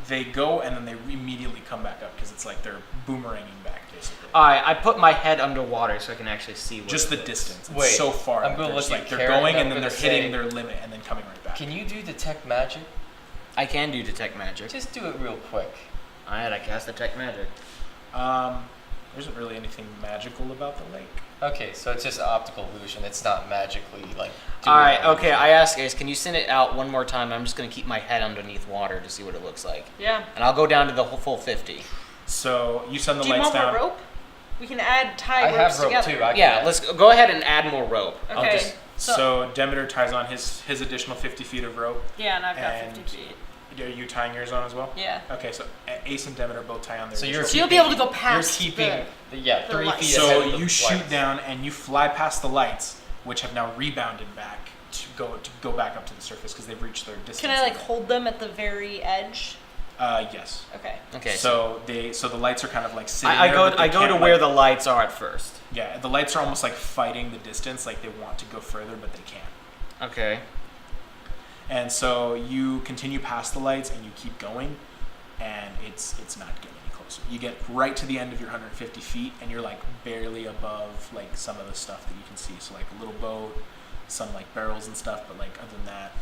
they go and then they immediately come back up because it's like they're boomeranging back, basically. Alright, I put my head underwater so I can actually see what Just it the looks. distance. It's Wait, so far. I'm that gonna they're just look like at they're Carrot, going and and I'm then they're gonna hitting say- their limit and then coming right back. Can you do detect magic? I can do detect magic. Just do it real quick. Alright, I cast detect magic. There isn't really anything magical about the lake. Okay, so it's just optical illusion. It's not magically like. doing Alright, anything. okay, I ask Ace, can you send it out one more time? I'm just gonna keep my head underneath water to see what it looks like. Yeah. And I'll go down to the whole full 50. So you send the Do you lights want down. more rope? We can add tie I ropes have rope together. too. I Yeah, can- let's go ahead and add more rope. I'll Okay. just- so Demeter ties on his additional 50 feet of rope. Yeah, and I've got And- 50 feet. Are you tying yours on as well? Yeah. Okay, so Ace and Demeter both tie on their. So you're additional So you'll be able to go You're past keeping the... yeah the 3 lights. feet. So ahead of the you shoot lights. down and you fly past the lights, which have now rebounded back to go back up to the surface because they've reached their distance. Can I like limit. hold them at the very edge? Yes. Okay. Okay, So the lights are kind of like sitting I there, go but they I go can't, to where like- the lights are at first. Yeah, the lights are almost like fighting the distance, like they want to go further, but they can't. Okay. And so you continue past the lights and you keep going, and it's not getting any closer. You get right to the end of your 150 feet, and you're like barely above like some of the stuff that you can see. So like a little boat, some like barrels and stuff, but like other than that,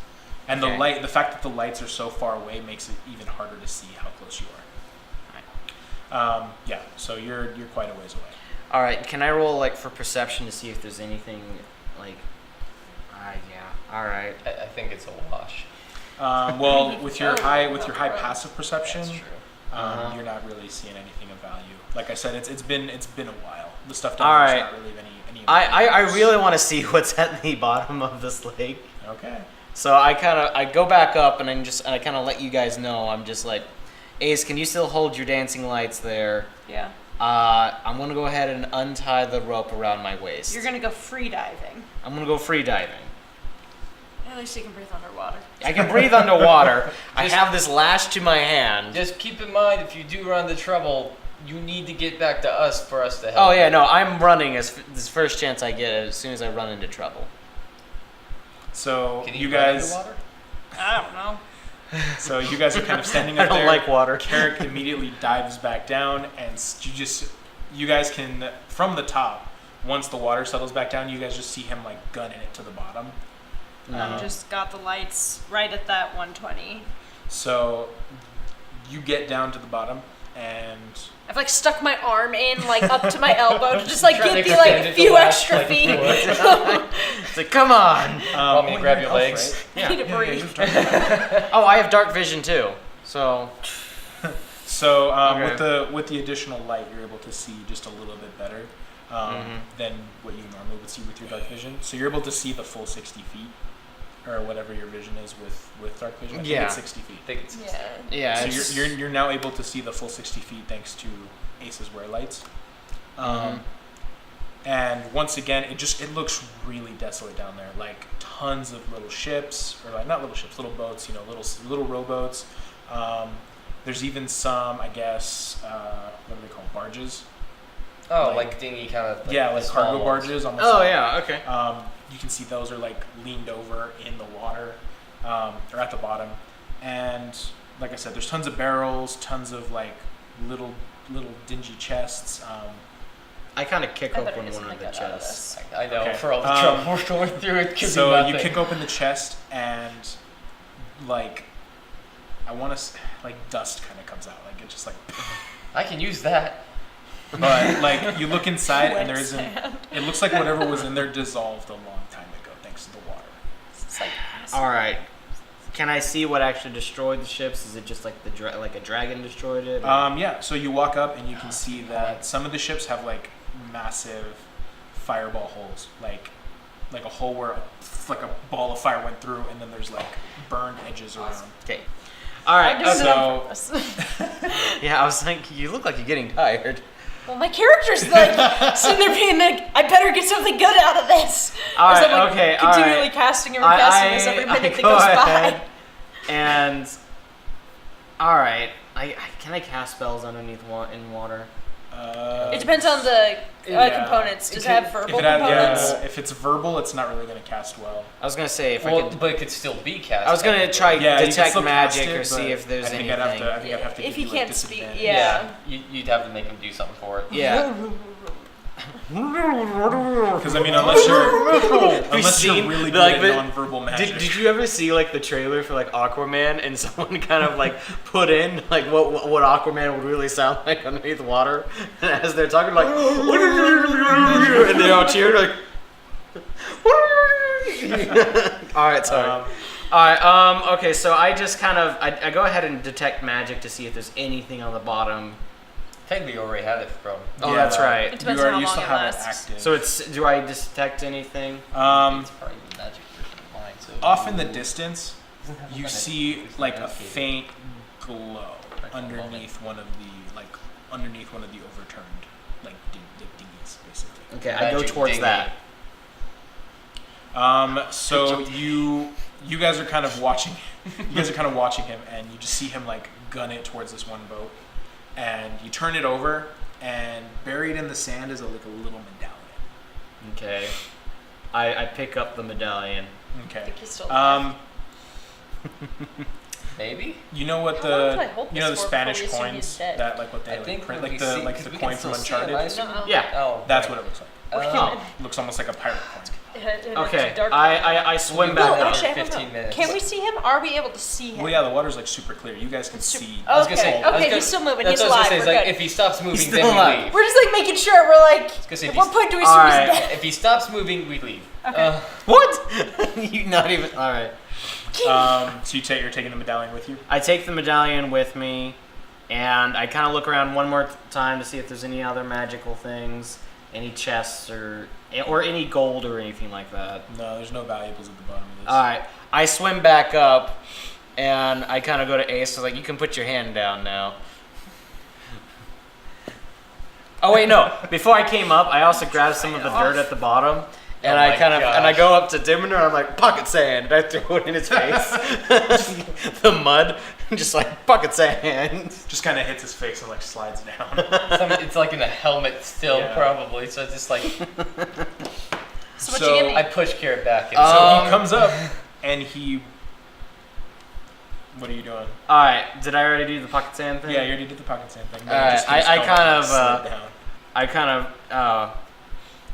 and Okay. the fact that the lights are so far away makes it even harder to see how close you are. Yeah, so you're quite a ways away. All right, can I roll like for perception to see if there's anything like yeah. All right. I think it's a wash. Well, with your Oh, high right. passive perception, That's true. Uh-huh. you're not really seeing anything of value. Like I said, it's been a while. The stuff All down there's right. not really any. I really want to see what's at the bottom of this lake. Okay. So I go back up and I kind of let you guys know. I'm just like, Ace, can you still hold your dancing lights there? Yeah. I'm gonna go ahead and untie the rope around my waist. You're gonna go free diving. I'm gonna go free diving. At least you can breathe underwater. I can breathe underwater. I have this lash to my hand. Just keep in mind, if you do run into trouble, you need to get back to us for us to help. Oh yeah, no, I'm running this first chance I get as soon as I run into trouble. So Can you run guys, underwater? I don't know. so you guys are kind of standing I up don't there. like water. Carrick immediately dives back down, and you guys can from the top. Once the water settles back down, you guys just see him like gunning it to the bottom. I've just got the lights right at that 120. So you get down to the bottom, and I've like stuck my arm in like up to my elbow to just like Trying get to the like extend it to few last, extra like, feet. It's like, come on. Want me to grab you're your an elf, legs? right? I need to Yeah, breathe. you're dark. Oh, I have dark vision too. So So Okay. with the additional light, you're able to see just a little bit better than what you normally would see with your dark vision. So you're able to see the full 60 feet, or whatever your vision is with dark vision. I think Yeah. it's 60 feet. I think it's Yeah. yeah, So it's- you're now able to see the full 60 feet thanks to Ace's wear lights. And once again, it looks really desolate down there. Like tons of little ships, or like not little ships, little boats. You know, little rowboats. There's even some, I guess, what do they call barges? oh, like- like dingy kind of. Yeah, like small cargo ones. barges. Almost. Oh like- yeah, okay. You can see those are like leaned over in the water, or at the bottom. And like I said, there's tons of barrels, tons of like little dingy chests. I kind of kick I better open get one some of the like that out of chests. this. I know, Okay. for all the trouble we're going through, it could So be nothing. you kick open the chest, and like I want to like dust kind of comes out, like it just like. I can use that. But like you look inside, and there Wet isn't. sand. It looks like whatever was in there dissolved a long time ago, thanks to the water. It's like All right. Can I see what actually destroyed the ships? Is it just like like a dragon destroyed it? or- Yeah, so you walk up and you can see that some of the ships have like massive fireball holes, like a hole where like a ball of fire went through, and then there's like burned edges around. Okay. All right. I'm doing so- it on purpose. Yeah, I was like, you look like you're getting tired. Well, my character's like sitting there being like, I better get something good out of this. All As right, I'm, like, okay, all continually right. casting and recasting this every minute that goes by. And all right, can I cast spells underneath in water? It depends on the Yeah. components. Does it It have verbal If it had, components? yeah, if it's verbal, it's not really going to cast well. I was gonna say if I Well, could. but it could still be cast. I was gonna try Yeah, you can detect still cast magic it, or see but if there's I think anything. I think I'd have to If give he you, like, can't speak, disadvantage. yeah. You'd have to make him do something for it. Yeah. Because I mean, unless you're seen really the, good like, at the- nonverbal magic. Did you ever see like the trailer for like Aquaman and someone kind of like put in like what Aquaman would really sound like underneath water, and as they're talking like and they all cheer like. All right, sorry. All right. Okay. So I just kind of I go ahead and detect magic to see if there's anything on the bottom. Technically, you already had it from. Oh, Yeah, that's It right. depends on how you long still it have it lasts. active. So it's do I detect anything? It's probably the magic version of mine. So Off in the distance, Doesn't have you kind of- see it's like a not faint glow Like a underneath one of the overturned dinghies, basically. Okay, I go Magic towards dinghy. that. So you guys are kind of watching. You guys are kind of watching him, and you just see him like gun it towards this one boat, and you turn it over, and buried in the sand is like a little medallion. Okay. I pick up the medallion. I Okay. think he's still alive. Maybe. You know what How long do I the hold you know the this for Spanish before we assume coins he's dead? that like what they I like, think print, when like we the see, like 'cause the we coin can from still see him, Uncharted. I assume. No. Yeah. Oh, That's right. what it looks like. We're Oh. human. Looks almost like a pirate coin. It's Okay. dark. I swim We'll back be No, up. actually, I don't 15 know. minutes. Can we see him? Are we able to see him? Well, yeah, the water's like super clear. You guys can see. I was gonna say. Okay, I was okay, gonna- he's still moving. That's He's what I was alive. gonna say. We're Is like good. if he stops moving, He's then still we alive. leave. We're just like making sure. We're like, gonna say, at if what he's- point do we assume Alright. he's dead? If he stops moving, we leave. Okay. What? You not even. All right. So you're taking the medallion with you. I take the medallion with me, and I kind of look around one more time to see if there's any other magical things, any chests or any gold or anything like that. No, there's no valuables at the bottom of this. All right. I swim back up, and I kind of go to Ace. So like, you can put your hand down now. Oh wait, no. Before I came up, I also grabbed some of the dirt at the bottom, and Oh I my kind of and I gosh. go up to Diminer, and I'm like, pocket sand. And I throw it in his face. The mud, just like pocket sand. Just kind of hits his face and like slides down. It's like in a helmet still, Yeah. probably. So it's just like So what So you give me? I push Carrot back. And So he comes up and he. What are you doing? All right. Did I already do the pocket sand thing? Yeah, you already did the pocket sand thing. Alright, Just I use helmet kind and of, slid down. I kind of.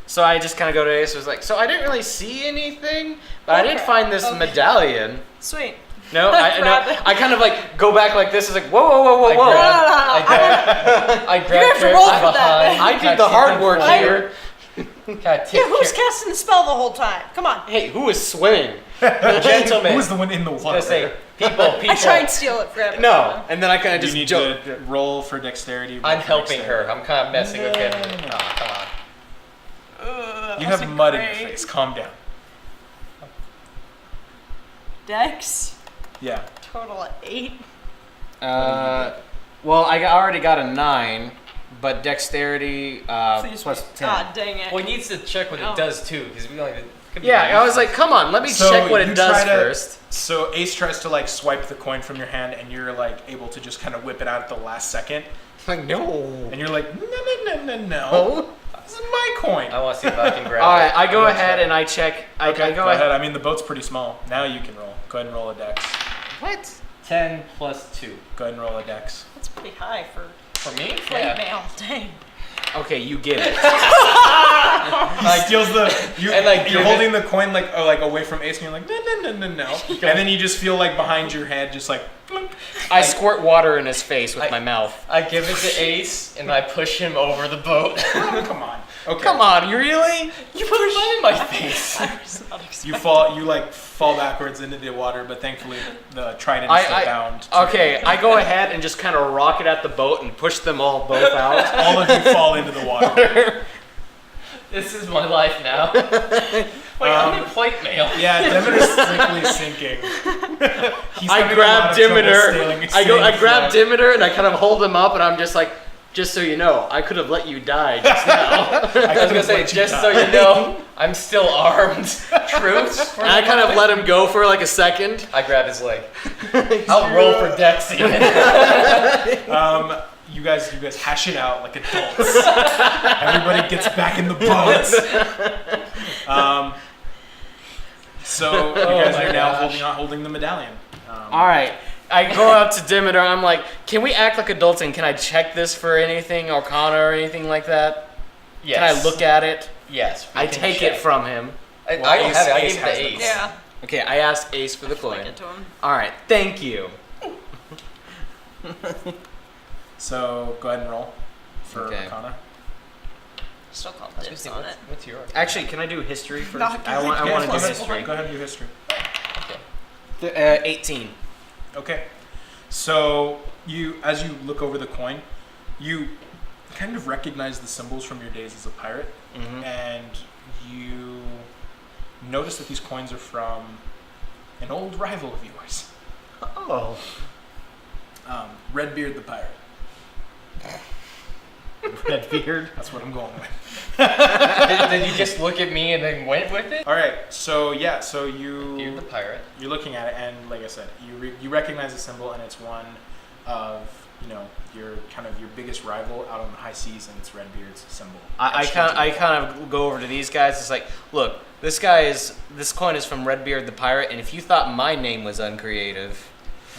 So I just kind of go to Ace. Was like, so I didn't really see anything, but I did Okay, find this okay. medallion. Sweet. No, Grab it. I kind of like go back like this. Is like whoa, whoa, whoa, I whoa, whoa. I You're gonna grab have to Carrot roll from for that. behind. I kinda did the tip hard him work forward, here. kinda tip Yeah, who's Carrot- casting the spell the whole time? Come on. Hey, who is swimming? Gentlemen. Who was the one in the I was water? gonna say, people. I try and steal it for him. No, and then I kind of You just need jump. to roll for dexterity. roll I'm for helping dexterity. her. I'm kind of messing with him. No. Oh, come on. Ugh, You that's have a mud in your great- face. Calm down. Dex. Yeah. Total 8. Well, already got a 9, but dexterity Please plus wait. 10. Ah, dang it. Well, he needs to check what Oh. it does too, because we only could be Yeah, I was useful. like, come on, let me So check what you it does try to- first. So Ace tries to like swipe the coin from your hand, and you're like able to just kind of whip it out at the last second, Like, no. and you're like, no, Oh. this is my coin. I want to see if I can grab All it. right, I go I'm gonna ahead try. and I check. Okay, I go go ahead. I mean, the boat's pretty small. Now you can roll. Go ahead and roll a dex. What? 10 plus 2. Go ahead and roll a dex. That's pretty high for For me? plate Yeah. mail. Dang. Okay, you get it. He steals the. And, like, give you're it- holding the coin like away from Ace, and you're like no. And then you just feel like behind your head, just like. Plunk. I squirt water in his face with my mouth. I give it to Ace and I push him over the boat. Oh, come on. Okay. Come on, you really? You put mud in my face. You fall backwards into the water, but thankfully the trident is still bound. to- Okay, I go ahead and just kind of rocket at the boat and push them both out. All of you fall into the water. This is my life now. Wait, I'm in plate mail. Yeah, Demeter's sickly sinking. He's I having a grab lot of trouble Demeter. staying I grab afloat. Demeter and I kind of hold him up and I'm just like, Just so you know, I could have let you die just now. I was gonna say, just so you know, I'm still armed. Truth. And I kind of let him go for like a second. I grab his leg. I'll roll for dex even. You guys hash it out like adults. Everybody gets back in the boats. So you guys are now holding the medallion. All right. I go up to Demeter. I'm like, can we act like adults and can I check this for anything, Arcana or anything like that? Yes. Can I look at it? Yes. I take it from him. I don't have it. I gave him has the the ace. Yeah. Okay, I asked Ace for the Flick coin. it to him. All right, thank you. So go ahead and roll for Okay. Arcana. Still call Let's dibs see, on it. what's your? Actually, can I do history first? Knock I want to do Go history. ahead and do history. 18. Okay. So as you look over the coin, you kind of recognize the symbols from your days as a pirate, Mm-hmm. and you notice that these coins are from an old rival of yours, Oh. Redbeard the pirate. Redbeard. That's what I'm going with. Did you just look at me and then went with it? All right. So You're you the pirate. you're looking at it, and like I said, you recognize the symbol, and it's one of your biggest rival out on the high seas, and it's Redbeard's symbol. I kind of go over to these guys. It's like, look, this coin is from Redbeard the pirate, and if you thought my name was uncreative,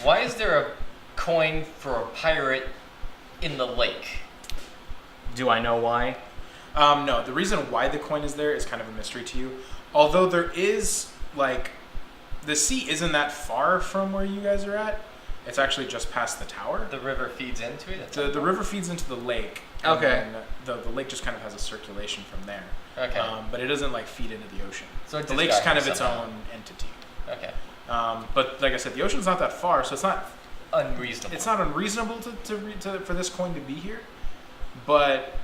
Why is there a coin for a pirate in the lake? do I know why? No, the reason why the coin is there is kind of a mystery to you. Although there is, the sea isn't that far from where you guys are at. It's actually just past the tower. The river feeds into it. The river feeds into the lake. And Okay. then the lake just kind of has a circulation from there. Okay. But it doesn't feed into the ocean. So it The just lake's got kind here of its somehow. own entity. Okay. But like I said, the ocean's not that far, so it's not Unreasonable. unreasonable for this coin to be here. But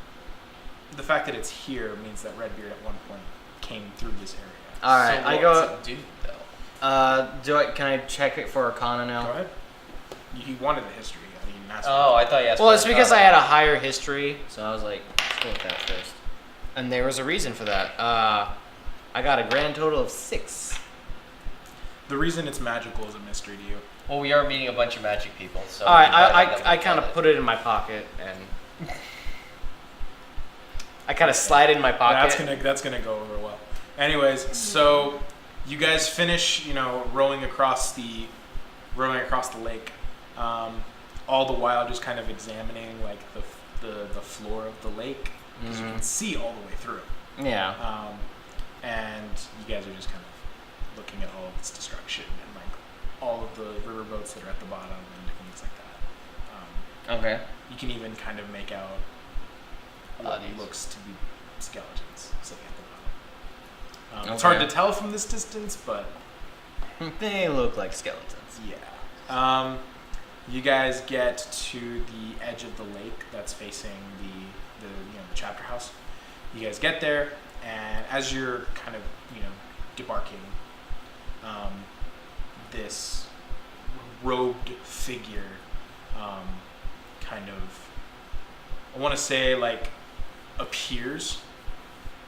the fact that it's here means that Redbeard at one point came through this area. All right, So I what's go. it do though? Can I check it for Arcana now? Go ahead. He wanted the history. I mean, that's Oh, I thought you asked. Well, for it's because I Arcana. had a higher history, so I was like, let's go with that first. And there was a reason for that. I got a grand total of 6. the reason it's magical is a mystery to you. Well, we are meeting a bunch of magic people, so. All right, we can find out I about kind of it. put it in my pocket, and I kind of slide it in my pocket. That's gonna go over well. Anyways, so you guys finish, rowing across the lake, all the while just kind of examining the floor of the lake because you can see all the way through. Yeah. And you guys are just kind of looking at all of its destruction and all of the riverboats that are at the bottom and things like that. Okay. You can even kind of make out what looks to be skeletons sitting at the bottom. It's hard Okay. to tell from this distance, but They look like skeletons. yeah. You guys get to the edge of the lake that's facing the chapter house. You guys get there, and as you're kind of debarking, this robed figure kind of, I want to say, appears,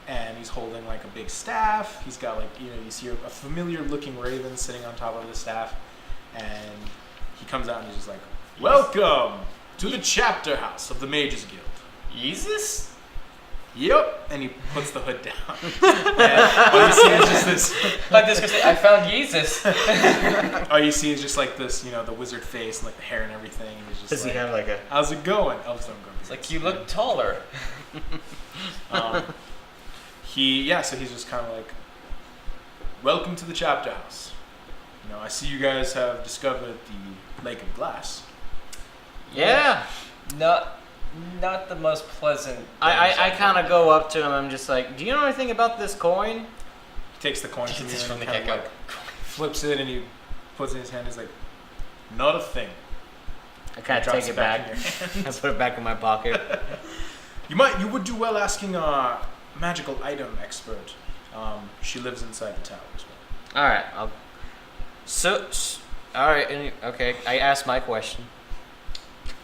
and he's holding a big staff. He's got you see a familiar looking raven sitting on top of the staff, and he comes out and he's just like, "Welcome to the chapter house of the Mages Guild." Yesus? Yep, and he puts the hood down. And all you see is just this. I'm just gonna say, I found Jesus. All you see is just this, the wizard face and the hair and everything. And he's just Does he have a? "How's it going?" Elves don't go. It's like you look taller. So he's just kind of "Welcome to the chapter house. I see you guys have discovered the Lake of Glass." Yeah. Not the most pleasant. I kind of go up to him. I'm just like, do you know anything about this coin? He takes the coin from you Just from and the kind get of go. flips it, and he puts it in his hand. He's like, "Not a thing." I kind of Drops take it it back. back in your I put it back in my pocket. You would do well asking a magical item expert. She lives inside the tower as well. All right. All right. Okay. I asked my question.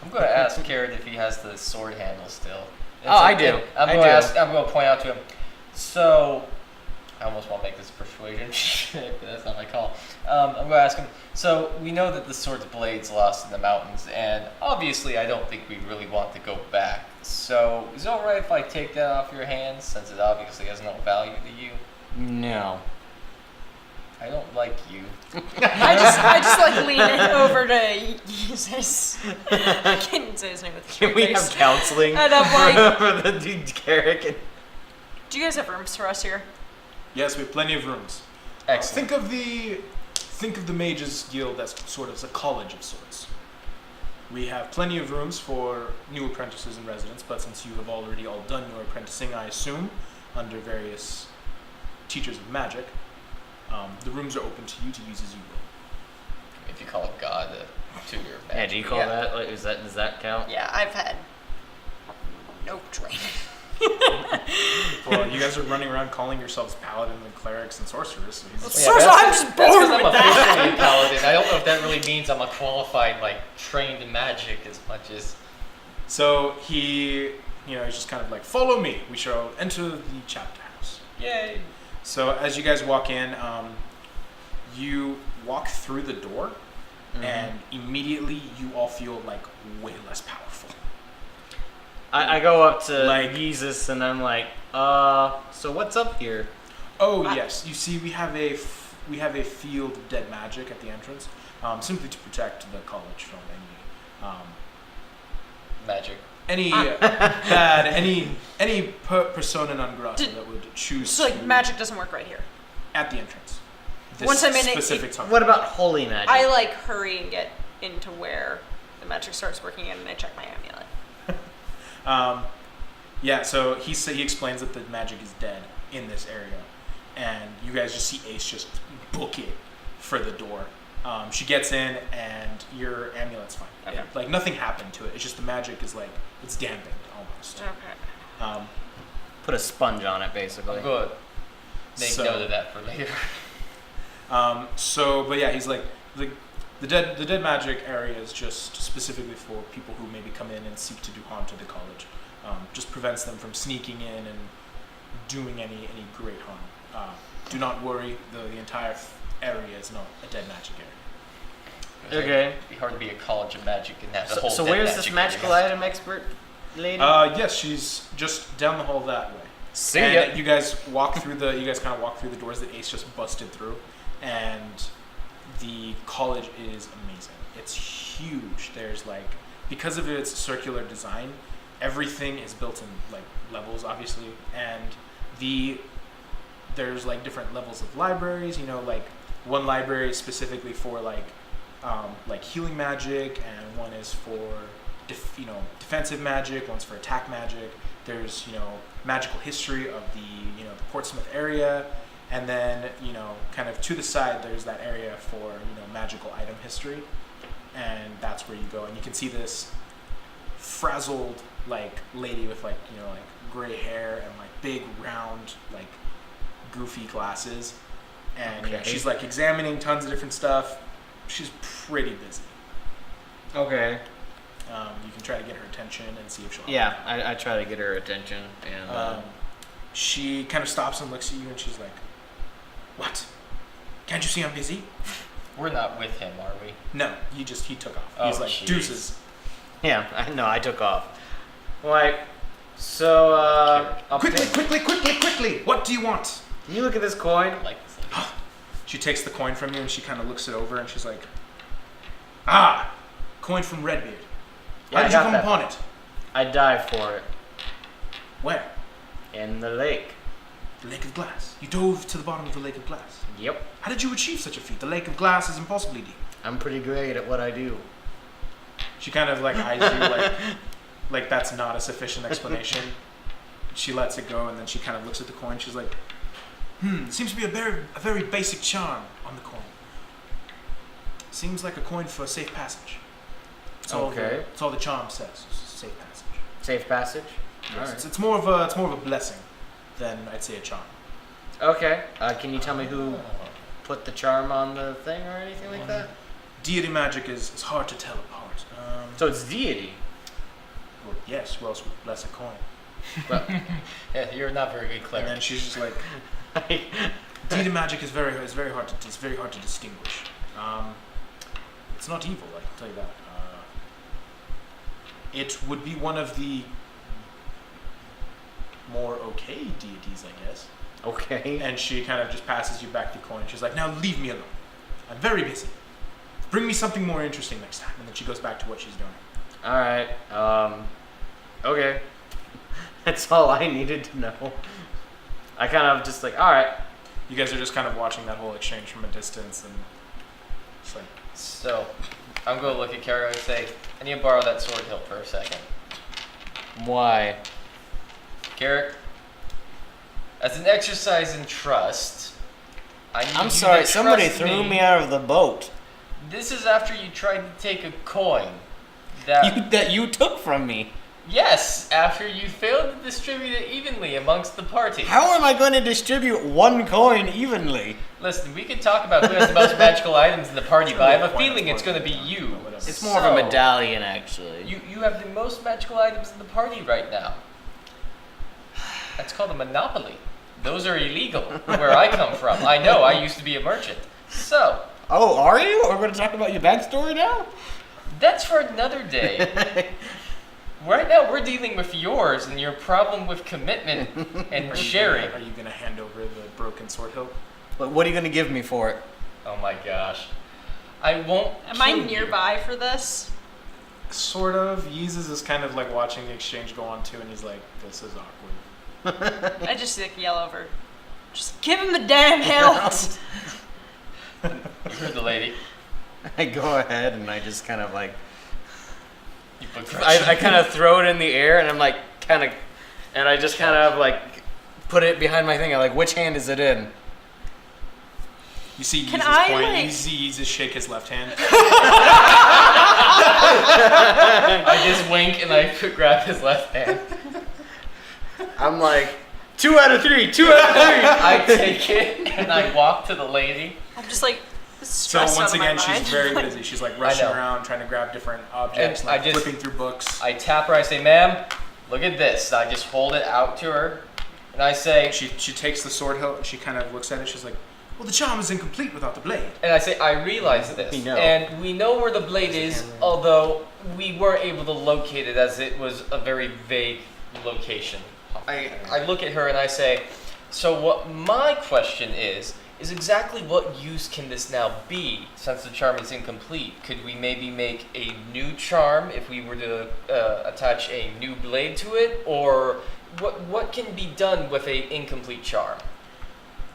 I'm going to ask Carrot if he has the sword handle still. Oh, I do. I'm I going to do. I'm going to point out to him. So, I almost want to make this persuasion, but that's not my call. I'm going to ask him. So we know that the sword's blade's lost in the mountains, and obviously I don't think we really want to go back. So is it all right if I take that off your hands, since it obviously has no value to you? No. I don't like you. I just like lean it over to Yesus. I can't say his name with a Can straight we face. have counseling And I'm like, for the dude Carrick? do you guys have rooms for us here? Yes, we have plenty of rooms. Excellent. Think of the Mages Guild as sort of a college of sorts. We have plenty of rooms for new apprentices and residents, but since you have already all done your apprenticing, I assume, under various teachers of magic, the rooms are open to you to use as you will. If you call God a tutor of Yeah, magic. do you call that? Like, does that count? Yeah, I've had no training. Well, you guys are running around calling yourselves paladins and clerics and sorcerers. So he's So I'm just That's bored because I'm with that. officially a paladin. I don't know if that really means I'm a qualified, trained in magic as much as... So he's just kind of like, follow me. We shall enter the chapter house. Yay! So as you guys walk in, you walk through the door, and immediately you all feel like way less powerful. I go up to Like- Jesus and I'm like, so what's up here? Oh yes, you see, we have a field of dead magic at the entrance, simply to protect the college from Magic. any bad any persona non grata Did- that would choose So like to magic doesn't work right here. at the entrance. This Once I'm in it, specific time. What about holy magic? I like hurry and get into where the magic starts working in, and I check my amulet. Yeah, so he explains that the magic is dead in this area, and you guys just see Ace just book it for the door. She gets in, and your amulet's fine. Okay. Like nothing happened to it. It's just the magic is it's dampened almost. Okay. Put a sponge on it, basically. Good. Make So- note of that for later. But yeah, he's like the dead magic area is just specifically for people who maybe come in and seek to do harm to the college. Just prevents them from sneaking in and doing any great harm. Do not worry, the entire area is not a dead magic area. Okay. It'd be hard to be a college of magic and have the So, whole so dead where's magic this magical area. item expert lady? Yes, she's just down the hall that way. See and ya. you guys walk through the. You guys kind of walk through the doors that Ace just busted through, and the college is amazing. It's huge. There's because of its circular design, everything is built in levels, obviously, and there's different levels of libraries. One library is specifically for healing magic, and one is for defensive magic. One's for attack magic. There's magical history of the the Portsmouth area, and then kind of to the side there's that area for magical item history, and that's where you go, and you can see this frazzled lady with gray hair and big round goofy glasses, and Okay. she's examining tons of different stuff. She's pretty busy. Okay. You can try to get her attention and see if she'll help. Yeah, I try to get her attention, and She kind of stops and looks at you, and she's like, "What? Can't you see I'm busy?" We're not with him, are we? No, he took off. Oh, He's like, jeez. "Deuces." yeah, I took off. So I'll Quickly, pay- quickly! What do you want? Can you look at this coin? I like this lady. She takes the coin from you, and she kind of looks it over, and she's like, "Ah, coin from Redbeard. Yeah, How I did you got come that. upon it? I dive for it Where? in the lake. The Lake of Glass. You dove to the bottom of the Lake of Glass. Yep, How did you achieve such a feat? The Lake of Glass is impossibly deep." I'm pretty great at what I do. She kind of eyes you like that's not a sufficient explanation. She lets it go, and then she kind of looks at the coin. She's like, seems to be a very basic charm on the coin. Seems like a coin for safe passage. That's Okay. That's all the charm says. Safe passage. Safe passage. All Yes, right. it's more of a blessing than I'd say a charm. Okay. Can you tell me who put the charm on the thing or anything like that? Deity magic is hard to tell apart. So it's deity. Well, yes, who else would bless a coin? Yeah, you're not very good And cleric. then she's just like, deity magic is very hard to distinguish. It's not evil, I can tell you that. It would be one of the more okay deities, I guess. Okay. And she kind of just passes you back the coin. She's like, now leave me alone. I'm very busy. Bring me something more interesting next time. And then she goes back to what she's doing. All right. Okay. That's all I needed to know. I kind of just like, all right. You guys are just kind of watching that whole exchange from a distance, and it's like, So, I'm going to look at Carol and say, I need to borrow that sword hilt for a second. Why? Garrick, as an exercise in trust, I need I'm you sorry. to Somebody trust threw me out of the boat. This is after you tried to take a coin. That You took from me. Yes, after you failed to distribute it evenly amongst the party. How am I going to distribute one coin evenly? Listen, we could talk about who has the most magical items in the party, but I have a feeling it's going to be you. It's more of a medallion, actually. You have the most magical items in the party right now. That's called a monopoly. Those are illegal where I come from. I know, I used to be a merchant. So, Oh, are you? Are we going to talk about your backstory now? that's for another day. Right now, we're dealing with yours and your problem with commitment and sharing. Are you going to hand over the broken sword hilt? But what are you going to give me for it? Oh my gosh. I won't. Am I kill you. nearby for this? Sort of. Yesus is kind of like watching the exchange go on too, and he's like, this is awkward. I just like yell over. Just give him the damn hilt. You heard the lady. I go ahead and I just kind of like, You put I kind of throw it in the air and I'm like, and I just kind of like put it behind my thing. I'm like, which hand is it in? You see Can Yesus I, point. like- You see Yesus shake his left hand. I just wink and I grab his left hand. I'm like, 2 out of 3, 2 out of 3. I take it and I walk to the lady. I'm just like So stressed once out of again, my mind. she's very busy. She's like rushing know. around, trying to grab different objects, And like I just- flipping through books. I tap her. I say, ma'am, look at this. I just hold it out to her. And I say, She takes the sword hilt and she kind of looks at it. She's like, well, the charm is incomplete without the blade. I realize this. We know. And we know where the blade is, although we weren't able to locate it as it was a very vague location. I look at her and I say, so what my question is exactly what use can this now be since the charm is incomplete? Could we maybe make a new charm if we were to attach a new blade to it? Or what can be done with a incomplete charm?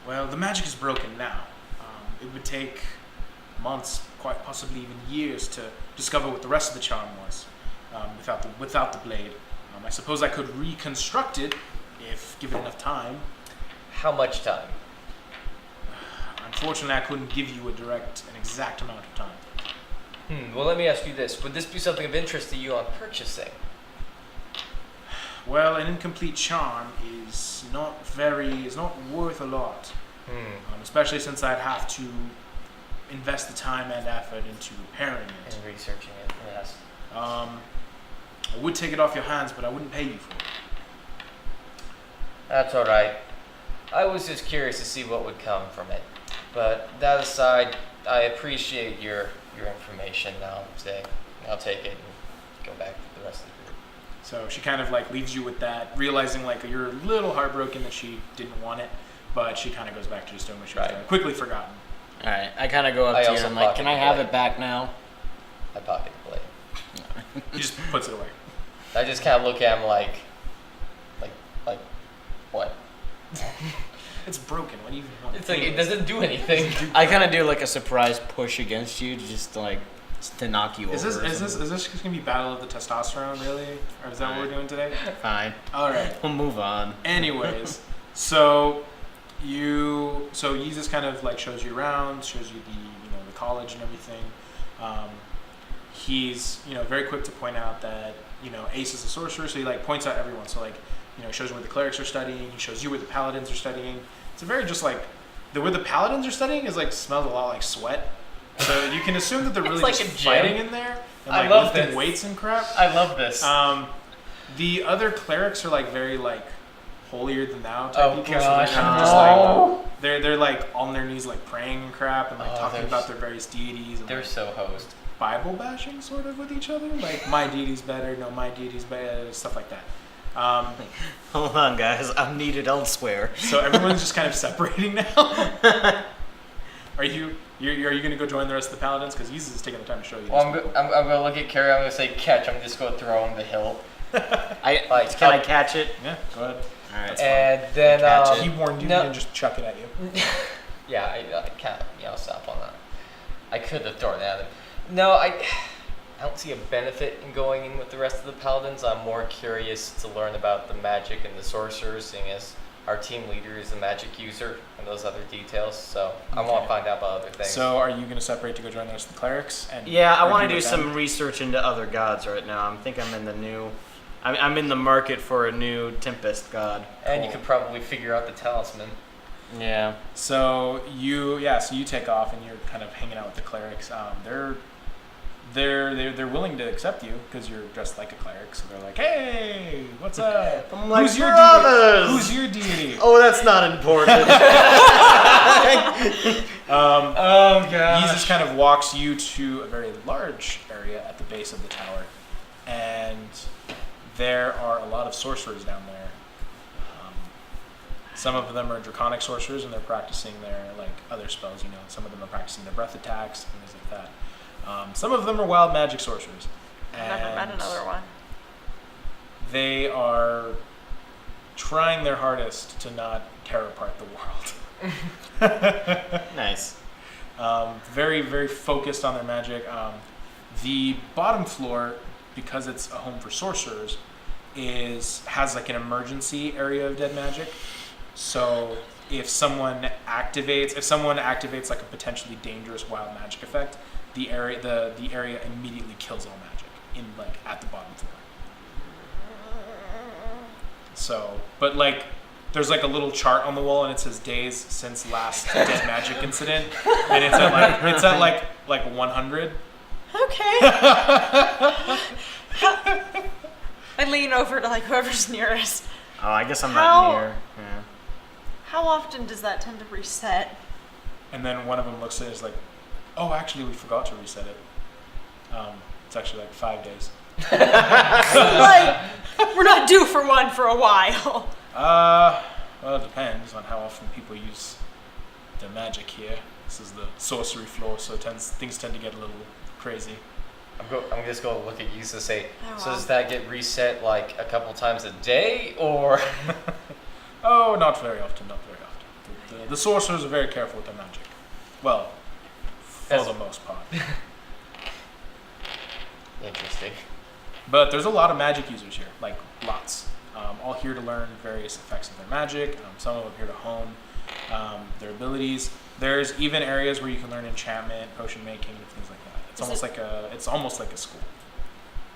Well, the magic is broken now. It would take months, quite possibly even years, to discover what the rest of the charm was without the blade. I suppose I could reconstruct it if given enough time. How much time? Unfortunately, I couldn't give you an exact amount of time. Well, let me ask you this. Would this be something of interest to you on purchasing? Well, an incomplete charm is not worth a lot, especially since I'd have to invest the time and effort into repairing it. And researching it, yes. I would take it off your hands, but I wouldn't pay you for it. That's all right. I was just curious to see what would come from it. But that aside, I appreciate your information. I'll take it and go back to the rest of the group. So she kind of like leaves you with that, realizing like you're a little heartbroken that she didn't want it, but she kind of goes back to just doing what she was Right. doing. Quickly forgotten. All right, I kind of go up I to you also and I'm like, pocket can I the have blade. it back now? I pocket the blade. He just puts it away. I just kind of look at him like, what? It's broken. What do you even want? It's like it doesn't do anything. I kind of do like a surprise push against you to knock you Is over. this just gonna be battle of the testosterone, really, or is that what we're doing today? Fine? All right. We'll move on. Anyways, so Jesus kind of like shows you around, shows you the college and everything. He's very quick to point out that Ace is a sorcerer, so he like points out everyone. So like shows you where the clerics are studying. He shows you where the paladins are studying. It's a very just like where the paladins are studying is like smells a lot like sweat. So you can assume that they're It's really like just a gym. fighting in there. and I like love lifting this. weights and crap. I love this. The other clerics are like very like holier than thou type Oh, people. gosh, So they're kind of no. just like they're like on their knees like praying and crap and like Oh, talking they're about their various deities and They're like, so hosed. Bible bashing sort of with each other. Like my deity's better, no, my deity's better, stuff like that. Hold on, guys. I'm needed elsewhere. So everyone's just kind of separating now. Are you going to go join the rest of the paladins? Because Yesus is taking the time to show you. Well, these people. I'm going to look at Carrie. I'm going to say catch. I'm just going to throw him the hill. Like, Can I catch it? Yeah, go ahead. All right. And then Catch He warned you, no. he didn't just chuck it at you. yeah, I can't. Yeah, I'll stop on that. I could have thrown it at him. No, I don't see a benefit in going in with the rest of the paladins. I'm more curious to learn about the magic and the sorcerers, seeing as our team leader is a magic user and those other details. So I want Okay. to find out about other things. So are you going to separate to go join the rest of the clerics? And Yeah, I want to argue do with some them? research into other gods right now. I'm in the new. I'm in the market for a new Tempest god. and you could probably figure out the talisman. Yeah. So you take off and you're kind of hanging out with the clerics. They're willing to accept you because you're dressed like a cleric. So they're like, hey, what's up? I'm like, Who's your brothers! Who's your deity? Oh, that's not important. Oh god. Jesus kind of walks you to a very large area at the base of the tower, and there are a lot of sorcerers down there. Some of them are draconic sorcerers, and they're practicing their like other spells. Some of them are practicing their breath attacks and things like that. Some of them are wild magic sorcerers. I've never met and another one. They are trying their hardest to not tear apart the world. Nice. Very, very focused on their magic. The bottom floor, because it's a home for sorcerers, has like an emergency area of dead magic. So if someone activates like a potentially dangerous wild magic effect, the area immediately kills all magic at the bottom floor. So, but like, there's like a little chart on the wall, and it says days since last dead magic incident, and it's at like 100. Okay. I lean over to like whoever's nearest. Oh, I guess I'm How- not near. Yeah. How often does that tend to reset? And then one of them looks at it and is like, oh, actually, we forgot to reset it. It's actually like 5 days. Like, we're not due for one for a while. Well, it depends on how often people use the magic here. This is the sorcery floor, so things tend to get a little crazy. I'm just going to look at you and say, Oh, so wow. does that get reset like a couple times a day, or? Oh, not very often, not very often. The sorcerers are very careful with their magic. Well, for That's- the most part. Interesting. But there's a lot of magic users here, like lots. All here to learn various effects of their magic. Some of them here to hone their abilities. There's even areas where you can learn enchantment, potion making, and things like that. It's almost like a school.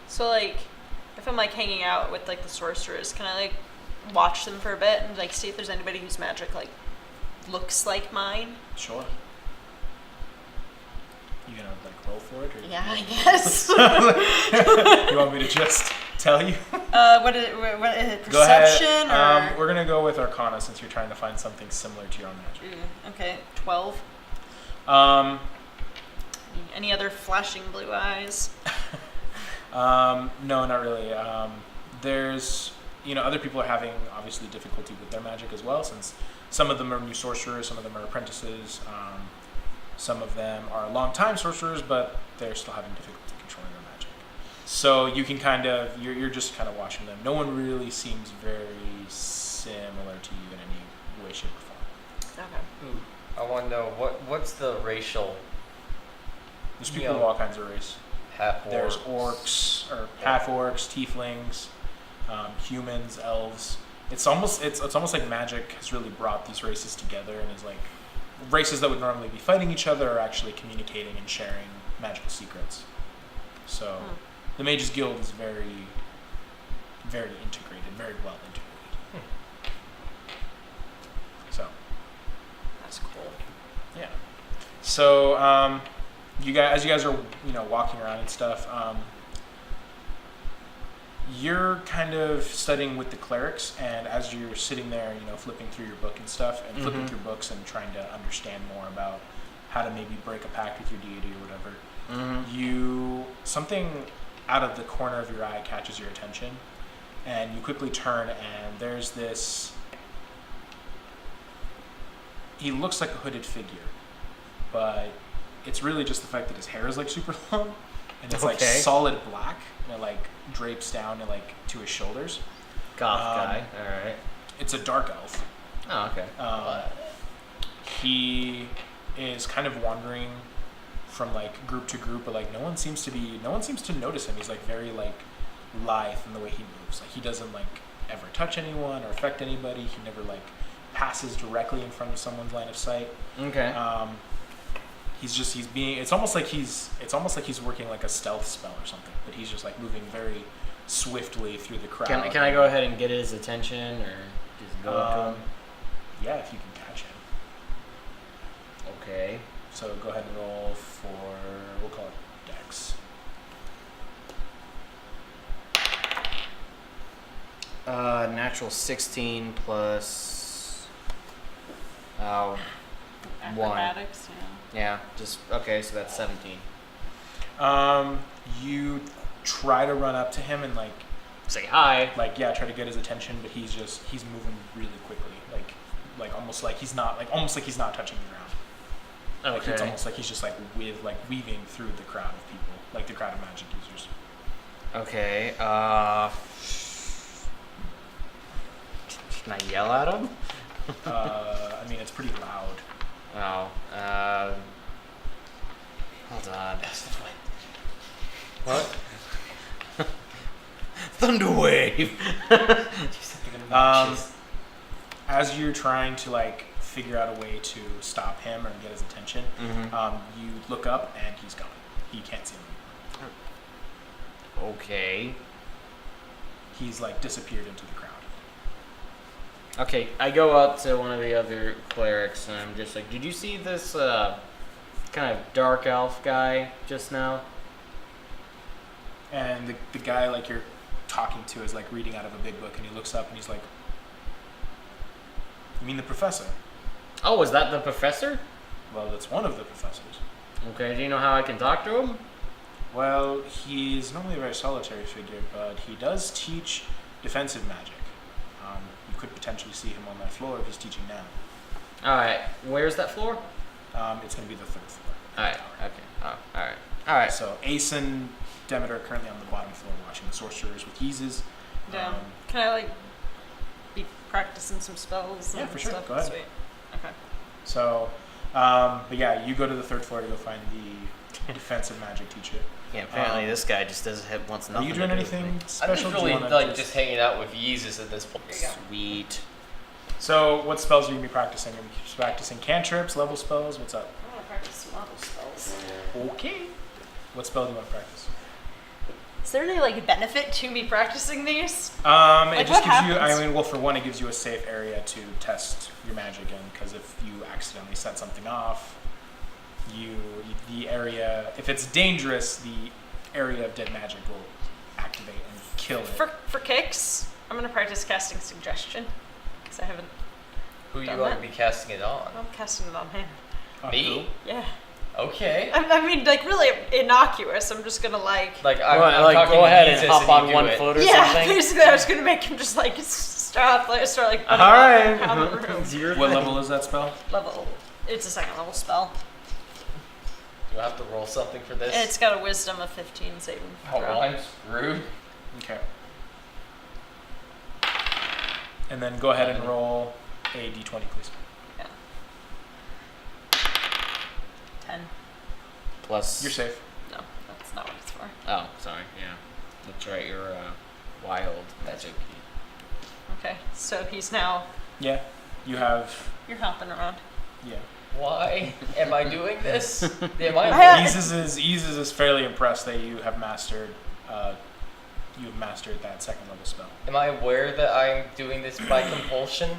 So like, if I'm like hanging out with like the sorcerers, can I like watch them for a bit and like see if there's anybody whose magic like looks like mine? Sure. You gonna like roll for it, or Yeah, I guess. you want me to just tell you? What is it? Go ahead. Perception or? We're gonna go with Arcana since you're trying to find something similar to your own magic. Okay, 12. Any other flashing blue eyes? No, not really. There's, other people are having obviously difficulty with their magic as well, since some of them are new sorcerers, some of them are apprentices, some of them are long-time sorcerers, but they're still having difficulty controlling their magic. So you can you're just kind of watching them. No one really seems very similar to you in any way, shape, or form. Okay. I want to know what's the racial There's people of all kinds of race. half There's orcs, or half-orcs, tieflings, humans, elves. It's almost like magic has really brought these races together, and is like races that would normally be fighting each other are actually communicating and sharing magical secrets. So the Mages Guild is very, very integrated, very well integrated. So That's cool. yeah. So as you guys are walking around and stuff, you're kind of studying with the clerics, and as you're sitting there, flipping through your book and stuff, and flipping through books and trying to understand more about how to maybe break a pact with your deity or whatever, something out of the corner of your eye catches your attention, and you quickly turn, and there's this. He looks like a hooded figure, but it's really just the fact that his hair is like super long, and it's like solid black, and it like drapes down and like to his shoulders. Goth guy. All right. It's a dark elf. Oh, okay. He is kind of wandering from like group to group, but like no one seems to notice him. He's like very like lithe in the way he moves. Like he doesn't like ever touch anyone or affect anybody. He never like passes directly in front of someone's line of sight. Okay. It's almost like he's working like a stealth spell or something, but he's just like moving very swiftly through the crowd. Can I go ahead and get his attention, or just go up to him? Yeah, if you can catch him. Okay. So go ahead and roll for, we'll call it Dex. Natural 16 plus 1. Acrobatics, Yeah, just okay. So that's 17. You try to run up to him and Say hi. try to get his attention, but he's moving really quickly, almost like he's not touching the ground. Okay. It's almost like he's just weaving through the crowd of people, like the crowd of magic users. Okay. Can I yell at him? I mean, it's pretty loud. Oh. Hold on. What? Thunderwave. As you're trying to figure out a way to stop him or get his attention, you look up and he's gone. He can't see him anymore. Okay. He's disappeared into the crowd. Okay, I go up to one of the other clerics and I'm just like, did you see this kind of dark elf guy just now? And the guy you're talking to is reading out of a big book, and he looks up and he's like, "You mean the professor?" Oh, is that the professor? Well, that's one of the professors. Okay, do you know how I can talk to him? Well, he's normally a very solitary figure, but he does teach defensive magic. You could potentially see him on that floor if he's teaching now. Alright, where's that floor? It's going to be the third floor. Alright, okay. Oh, alright. So Ace and Demeter are currently on the bottom floor watching the sorcerers with Yesus. Yeah. Can I be practicing some spells? Yeah, and for sure. Stuff? Go ahead. Sweet. Okay. So, but yeah, you go to the third floor to go find the defensive magic teacher. Yeah, apparently this guy just wants nothing. Are you doing to do anything with special? I'm just Do you really wanna just hanging out with Yesus at this point. me. Sweet. So, what spells are you going to be practicing? Are you practicing cantrips, level spells? What's up? I want to practice some level spells. Okay. What spell do you want to practice? Is there any benefit to me practicing these? It Like, just what gives you. happens? Well, for one, it gives you a safe area to test your magic in. Because if you accidentally set something off, the area. If it's dangerous, the area of dead magic will activate and kill it. For kicks, I'm gonna practice casting suggestion because I haven't. Who are you Done going that. to be casting it on? I'm casting it on him. Me? Yeah. Okay. I mean, really innocuous. I'm just gonna I'm Go talking ahead to and Jesus hop on you do one it. foot or yeah. something. Basically, I was gonna make him just start putting All right. around the room. It's your What thing. level is that spell? Level. It's a second level spell. Do I have to roll something for this? It's got a wisdom of 15 saving Oh, throw. well, I'm screwed. Okay. And then go ahead and roll a d20, please. 10. Plus. You're safe. No, that's not what it's for. Oh, sorry. Yeah, that's right. You're wild magic. Okay, so he's now. Yeah. You have. You're hopping around. Yeah. Why am I doing this? Am I? I- Yesus is fairly impressed that you have mastered. You have mastered that second level spell. Am I aware that I'm doing this by compulsion?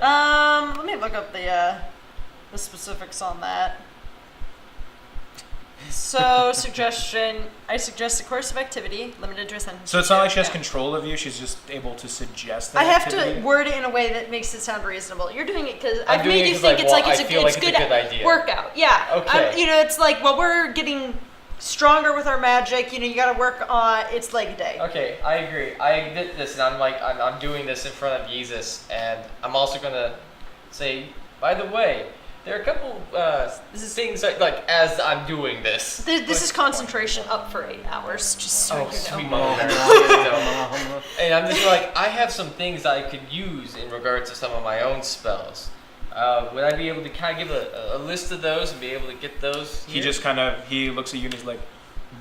Let me look up the specifics on that. So, suggestion. I suggest a course of activity limited to a sentence. So it's not like she has Yeah. control of you. She's just able to suggest that I have activity. to word it in a way that makes it sound reasonable. You're doing it because I'm I've doing made it you 'cause think I it's like want- it's I feel like it's it's a good idea. workout. Yeah. Okay. It's like we're getting stronger with our magic. You got to work on. It's like a day. Okay, I agree. I did this, and I'm doing this in front of Jesus, and I'm also gonna say, by the way, there are a couple things that, like as I'm doing this. This is concentration up for 8 hours. Just so Oh, you know. sweet mother. And I'm just like, I have some things I could use in regards to some of my own spells. Would I be able to kind of give a list of those and be able to get those? He here? just he looks at you and he's like,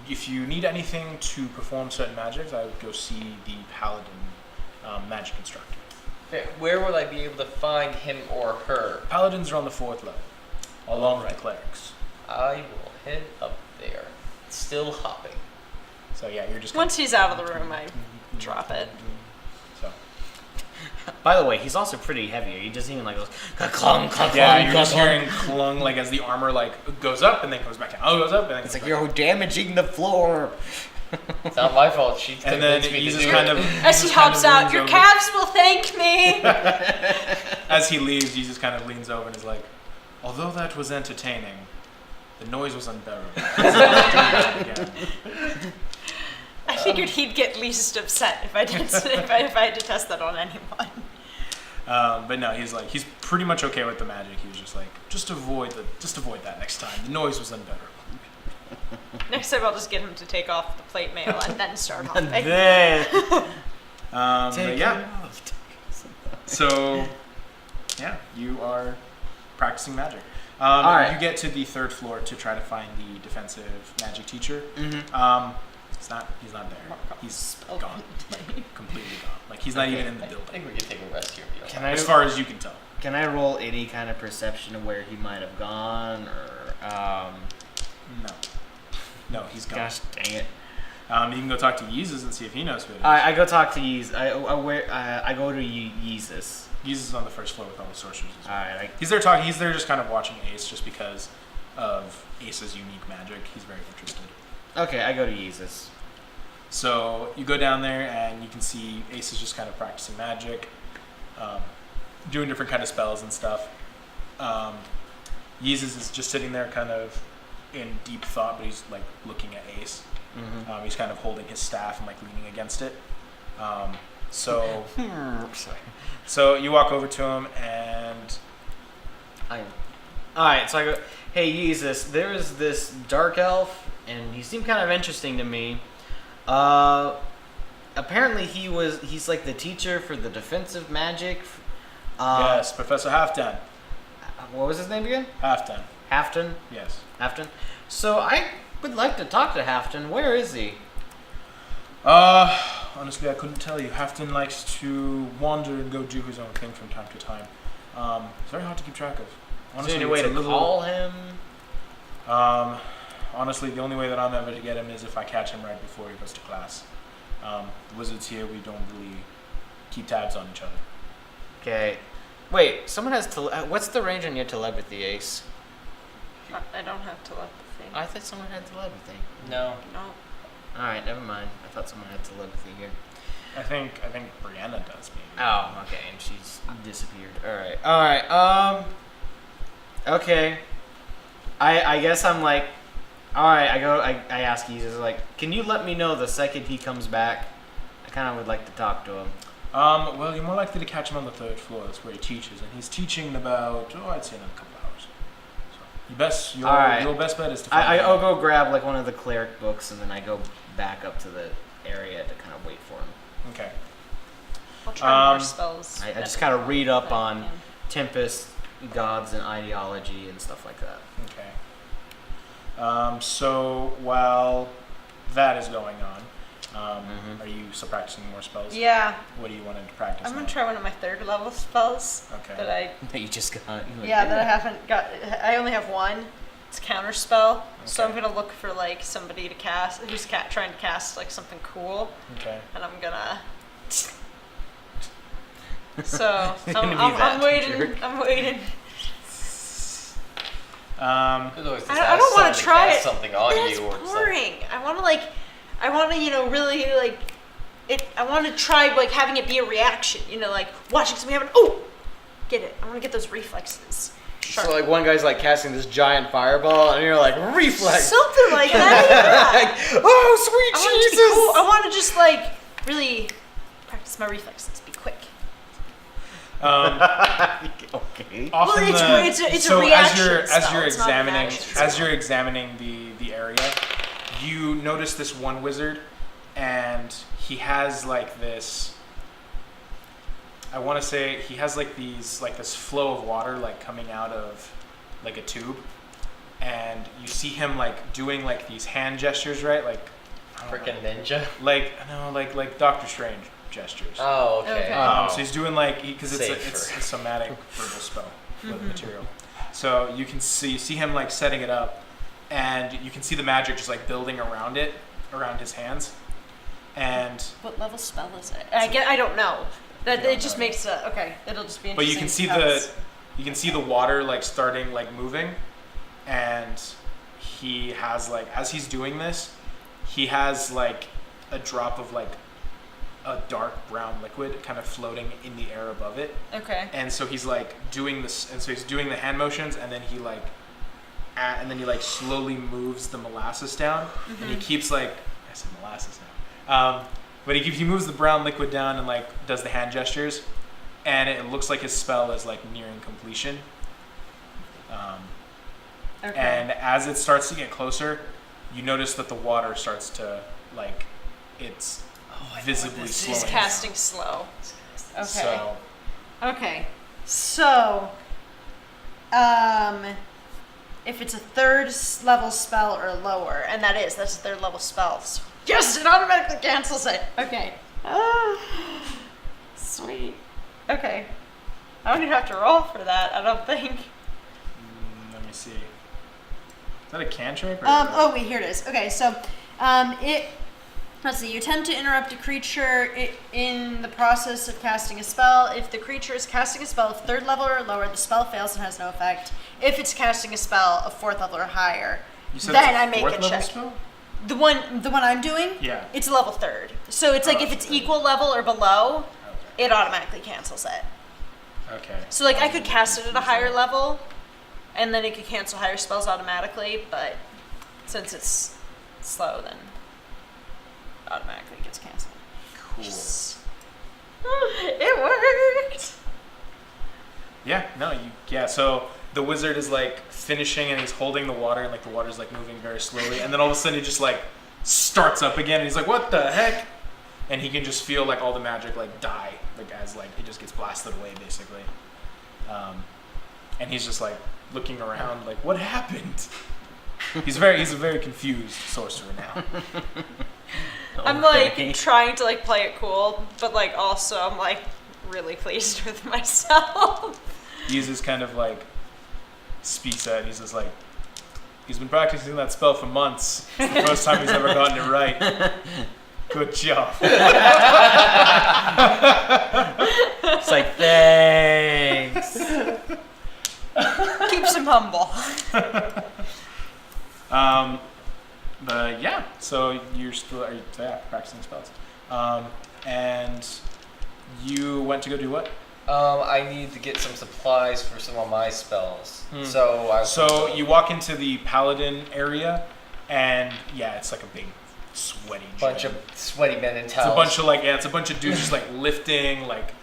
if you need anything to perform certain magics, I would go see the paladin magic instructor. Okay, where would I be able to find him or her? Paladins are on the 4th level, along with the clerics. I will head up there. Still hopping. So yeah, you're just Once he's out of the room, I drop it. So By the way, he's also pretty heavy. He doesn't even like goes clunk, clunk, yeah, clunk, you're just clunk. hearing clung like as the armor like goes up and then goes back down. Oh, it goes up and then It's goes like back you're damaging the floor. It's not my fault. She And then convinced me to he's do just it. kind of As he just kind hops of out, leans your over. calves will thank me. As he leaves, he just kind of leans over and is like, although that was entertaining, the noise was unbearable. Let's not do that again. I figured he'd get least upset if I did if I had to test that on anyone. But no, he's pretty much okay with the magic. He was just like, just avoid that next time. The noise was unbearable. Next time I'll just get him to take off the plate mail and then start And hopping. then But yeah, so yeah, you are practicing magic. Alright. You get to the 3rd floor to try to find the defensive magic teacher. Mhm. He's not there. He's gone, like, completely gone. Like he's not even in the I building, think we can take a rest here. Can I as far as you can tell. can I roll any kind of perception of where he might have gone or No, he's gone. gosh dang it. You can go talk to Yesus and see if he knows who it is. I go talk to Yeezus. I go to Yeezus. Yesus is on the 1st floor with all the sorcerers as well. Alright, He's there talking. He's there just kind of watching Ace, just because of Ace's unique magic. He's very interested. okay, I go to Yeezus. So you go down there and you can see Ace is just kind of practicing magic, doing different kind of spells and stuff. Yesus is just sitting there, kind of in deep thought, but he's like looking at Ace. Mm-hmm. He's kind of holding his staff and like leaning against it. So Sorry. so you walk over to him and Alright, so I go, hey Yeezus, there is this dark elf, and he seemed kind of interesting to me. Apparently he's like the teacher for the defensive magic. yes, Professor Halfdan. What was his name again? Halfdan. Halfton? Yes. Halfton? So I would like to talk to Halfton. Where is he? Honestly, I couldn't tell you. Halfdan likes to wander and go do his own thing from time to time. It's very hard to keep track of. Is there any it's way a to little- call him? Honestly, the only way that I'm ever to get him is if I catch him right before he goes to class. The wizards here, we don't really keep tabs on each other. Okay. Wait, someone has what's the range on your telepathy, Ace? I don't have telepathy. I thought someone had telepathy. No. No. Alright, never mind. I thought someone had telepathy here. I think Brianna does, maybe. Oh, okay, and she's disappeared. Alright, okay. I guess I'm like, alright, I ask Jesus, like, can you let me know the second he comes back? I kind of would like to talk to him. Well, you're more likely to catch him on the 3rd floor. That's where he teaches, and he's teaching in about, I'd say another couple hours. So your best bet is to find him. I'll go grab like one of the cleric books, and then I go back up to the area to kind of wait for him. Okay. I'll try more spells. I just kind of read up on Tempest, gods, and ideology and stuff like that. Okay. So while that is going on, Mhm. are you still practicing more spells? Yeah, What do you want to practice? I'm gonna now? try one of my 3rd level spells Okay. that I That you just got. that I haven't got. I only have one. It's counter spell, so I'm Okay. gonna look for like somebody to cast who's trying to cast like something cool, Okay. and I'm gonna. So Gonna be I'm that waiting. jerk. I'm waiting. Could always just I ask don't want someone to try cast it. something on That's you or something. boring. I want to really like it. I want to try like having it be a reaction. Like watching something happen. Oh, get it. I want to get those reflexes. Sharp. So like one guy's like casting this giant fireball, and you're like reflex. Something like that. Yeah. Like, oh sweet I want it to be Jesus! cool. I want to just like really practice my reflexes. Be quick. Okay. Often it's a so reaction as spell, you're it's not an examining action spell. as you're examining the area, you notice this one wizard, and he has like this. I want to say he has like this flow of water like coming out of like a tube, and you see him like doing like these hand gestures, right? Like I don't know. Freaking ninja. Like Doctor Strange gestures. Oh, okay. Okay. So he's doing like because it's Safer. a somatic verbal spell material. So you see him like setting it up, and you can see the magic just like building around his hands, and What level spell is it? I don't know. That You don't it just know. makes okay. It'll just be. but you Interesting. can see the water like starting like moving, and he has like as he's doing this, he has like a drop of like a dark brown liquid kind of floating in the air above it. Okay. And so he's like doing this, and so he's doing the hand motions, and then he like slowly moves the molasses down, and he keeps like I said molasses now, but he moves the brown liquid down and like does the hand gestures, and it looks like his spell is like nearing completion. Okay. And as it starts to get closer, you notice that the water starts to like it's visibly slowing He's casting slow. down. Okay. So Okay. So, if it's a third level spell or lower, and that's a third level spell. So yes, it automatically cancels it. Okay. Sweet. Okay. I don't even have to roll for that, I don't think. let me see. Is that a cantrip? Or Oh wait, here it is. Okay, so let's see. You attempt to interrupt a creature in the process of casting a spell. If the creature is casting a spell of third level or lower, the spell fails and has no effect. If it's casting a spell of fourth level or higher, You said then it's a I make fourth a level check. spell? The one I'm doing, Yeah. it's level third. So it's like Oh, if it's okay. equal level or below, Okay. it automatically cancels it. Okay. So like I could cast it at a higher level, and then it could cancel higher spells automatically. But since it's slow, then automatically gets canceled. Cool. It worked. Yeah. No. So the wizard is like finishing, and he's holding the water, and like the water's like moving very slowly, and then all of a sudden it just like starts up again, and he's like, "What the heck?" And he can just feel like all the magic like die, like as like it just gets blasted away basically. And he's just like looking around, like, "What happened?" He's a very confused sorcerer now. I'm like trying to like play it cool, but like also I'm like really pleased with myself. Yesus kind of like speaks out, and he's just like, he's been practicing that spell for months. It's the first time he's ever gotten it right. Good job. It's like thanks. Keeps him humble. But yeah, so you're still practicing spells. And you went to go do what? I need to get some supplies for some of my spells. So you walk into the paladin area, and yeah, it's like a big sweaty bunch gym. of sweaty men in It's towels. a bunch of dudes just like lifting like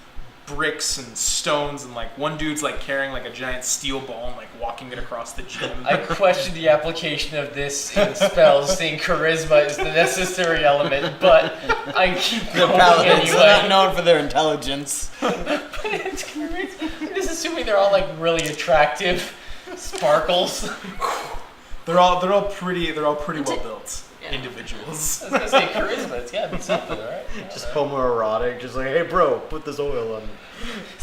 bricks and stones, and like one dude's like carrying like a giant steel ball and like walking it across the gym. I question the application of this in spells, saying charisma is the necessary element, but I keep The going paladins are not anyway. known for their intelligence. It's charisma. I'm just assuming they're all like really attractive sparkles. They're all pretty well built individuals. I was gonna say charisma. It's gotta be something, right? Just homoerotic, just like, hey bro, put this oil on me.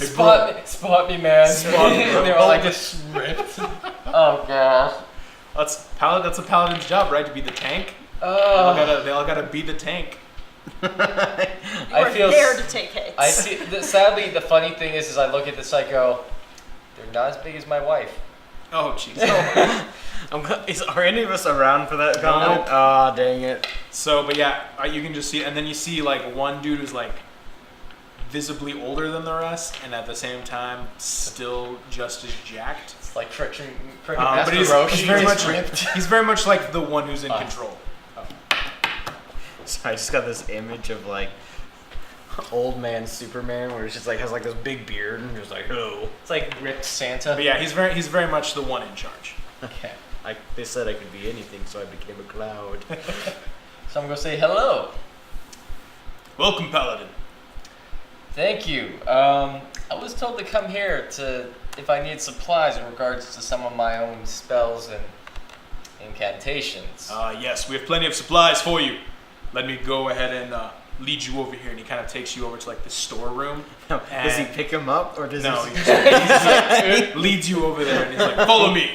Spot me, man. Spot me, bro. They're all like just ripped. Oh gosh. That's a paladin's job, right? To be the tank. Oh. They all gotta be the tank. You I are feel there s- to take hits. I see. Sadly, the funny thing is I look at this, I go, they're not as big as my wife. Oh, jeez. Are any of us around for that comment? Ah, dang it. So, but yeah, you can just see, and then you see like one dude who's like visibly older than the rest, and at the same time still just as jacked. It's like friction But Master he's Roshi very just much ripped. he's very much like the one who's in Ah. control. So I just got this image of like old man Superman, where he's just like has like this big beard and just like, hello. It's like ripped Santa. But yeah, he's very much the one in charge. Okay. They said I could be anything, so I became a cloud. So I'm gonna say hello. Welcome, Paladin. Thank you. I was told to come here if I need supplies in regards to some of my own spells and incantations. Yes, we have plenty of supplies for you. Let me go ahead and lead you over here. And he kind of takes you over to like the storeroom. Does he pick him up or does No, he? he just leads you over there and he's like, follow me.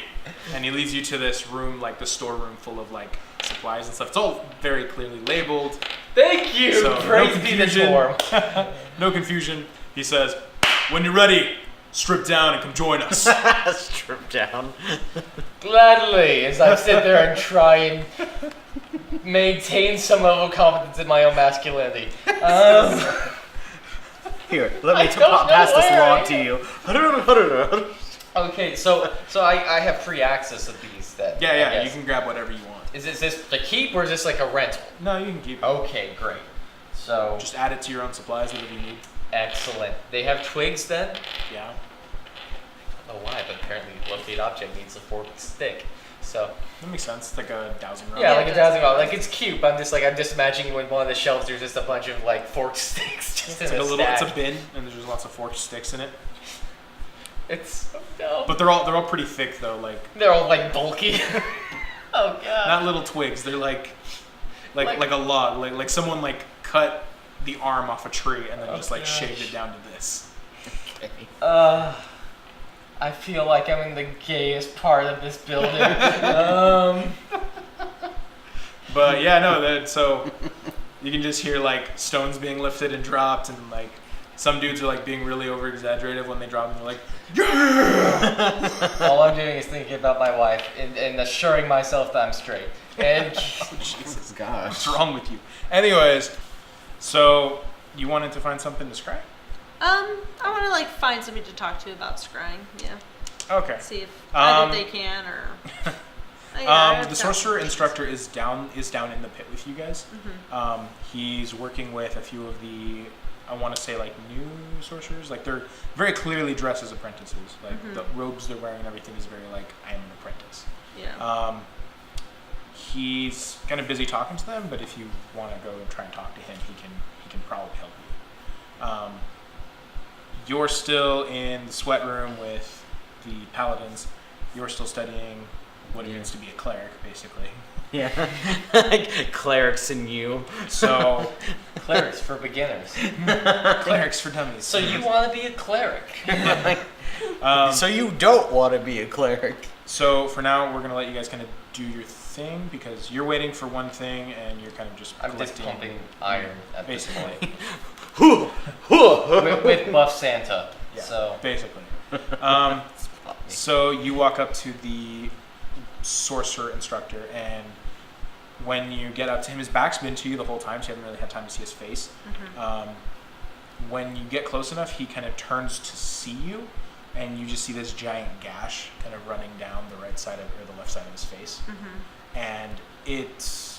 And he leads you to this room, like the storeroom full of like supplies and stuff. It's all very clearly labeled. Thank you. So, Praise be the form. No confusion. He says, when you're ready, strip down and come join us. Strip down. Gladly, as I sit there and try and maintain some level of confidence in my own masculinity. Here, let I me don't pass know this where log I to am. you. Okay, so I have free access of these then. I Yeah, you guess. can grab whatever you want. Is this the keep or is this like a rental? No, you can keep it. Okay, great. So Just add it to your own supplies, whatever you need. excellent. They have twigs then? Yeah. I don't know why, but apparently locate object needs a forked stick. So That makes sense. It's like a dowsing rod. yeah, Yeah, like it a does. dowsing rod. Like it's cute. I'm just imagining when one of the shelves there's just a bunch of like forked sticks just It's in like a a little. stack. It's a bin, and there's just lots of forked sticks in it. It's so dumb. But they're all pretty thick though. Like They're all like bulky. Oh god. not little twigs. They're like a log. Like someone like cut the arm off a tree and then Oh, just like gosh. shaved it down to this. I feel like I'm in the gayest part of this building. But yeah, no. So you can just hear like stones being lifted and dropped, and like some dudes are like being really over exaggerative when they drop them. They're like, All I'm doing is thinking about my wife and assuring myself that I'm straight. And Jesus, Gosh. what's wrong with you? Anyways, so you wanted to find something to scry? I want to like find somebody to talk to about scrying. Yeah. Okay. See if either they can or. Yeah, The sorcerer instructor is down in the pit with you guys. He's working with a few of the, I want to say like new sorcerers. Like they're very clearly dressed as apprentices. Like the robes they're wearing and everything is very like, I am an apprentice. Yeah. He's kind of busy talking to them, but if you want to go and try and talk to him, he can probably help you. You're still in the sweat room with the paladins. You're still studying what it means to be a cleric, basically. Yeah. Like clerics and you. So, clerics for beginners. clerics for dummies. So you want to be a cleric? So you don't want to be a cleric. So for now, we're gonna let you guys kind of do your thing because you're waiting for one thing and you're kind of just I'm just collecting, pumping iron at this basically. point. with Buff Santa. Yeah, So basically. So you walk up to the sorcerer instructor, and when you get up to him, his back's been to you the whole time, so you haven't really had time to see his face. When you get close enough, he kind of turns to see you, and you just see this giant gash kind of running down the right side or the left side of his face, and it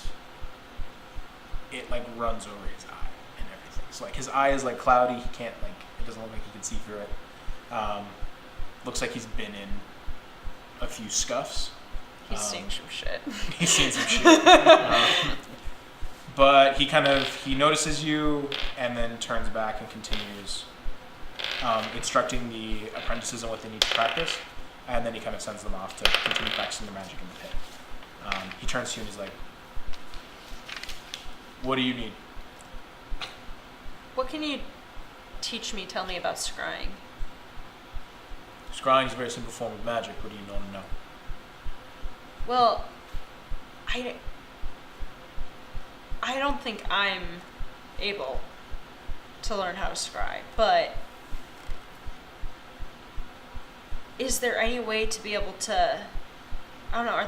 like runs over his eye and everything. So like his eye is like cloudy. He can't like it doesn't look like he can see through it. Looks like he's been in a few scuffs. He's seeing some shit. He's seen some shit. But he notices you and then turns back and continues instructing the apprentices on what they need to practice. And then he kind of sends them off to continue practicing their magic in the pit. He turns to you and he's like, what do you need? What can you teach me? Tell me about scrying. Scrying is a very simple form of magic. What do you want to know? Well, I don't think I'm able to learn how to scry, but is there any way to be able to, I don't know, are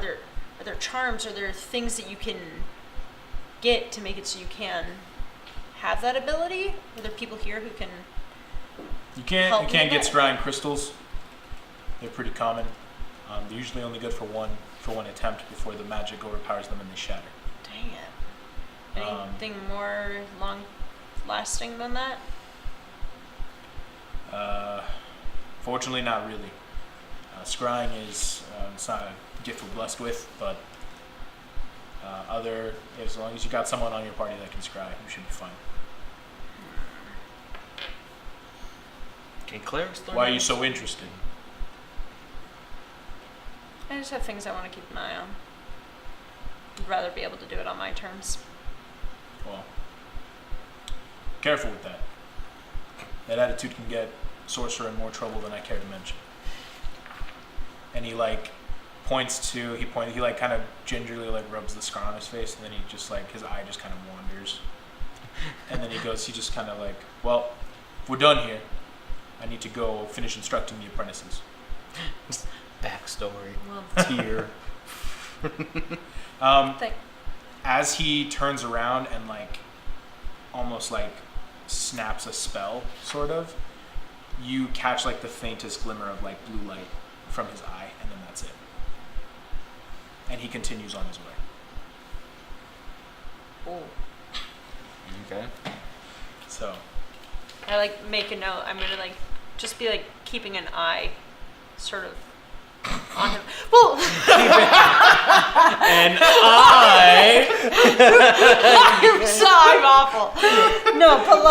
there charms, are there things that you can get to make it so you can have that ability? Are there people here who can You help me can't get there? scrying crystals. They're pretty common. They're usually only good for one attempt before the magic overpowers them and they shatter. Dang it. Anything more long lasting than that? Fortunately, not really. Scrying is it's not a gift we're blessed with, but as long as you got someone on your party that can scry, you should be fine. Can clerics learn? Why are you so interested? I just have things I want to keep an eye on. I'd rather be able to do it on my terms. Well, careful with that. That attitude can get sorcerer in more trouble than I care to mention. And he points to he kind of gingerly rubs the scar on his face, and then he just his eye just kind of wanders. And then he just kind of well, if we're done here, I need to go finish instructing the apprentices. Backstory. Well, Tear. As he turns around and almost snaps a spell, sort of, you catch the faintest glimmer of blue light from his eye, and then that's it. And he continues on his way. oh. Okay. So I make a note. I'm gonna just be keeping an eye, sort of, on him. Well, And I. I'm awful. No, but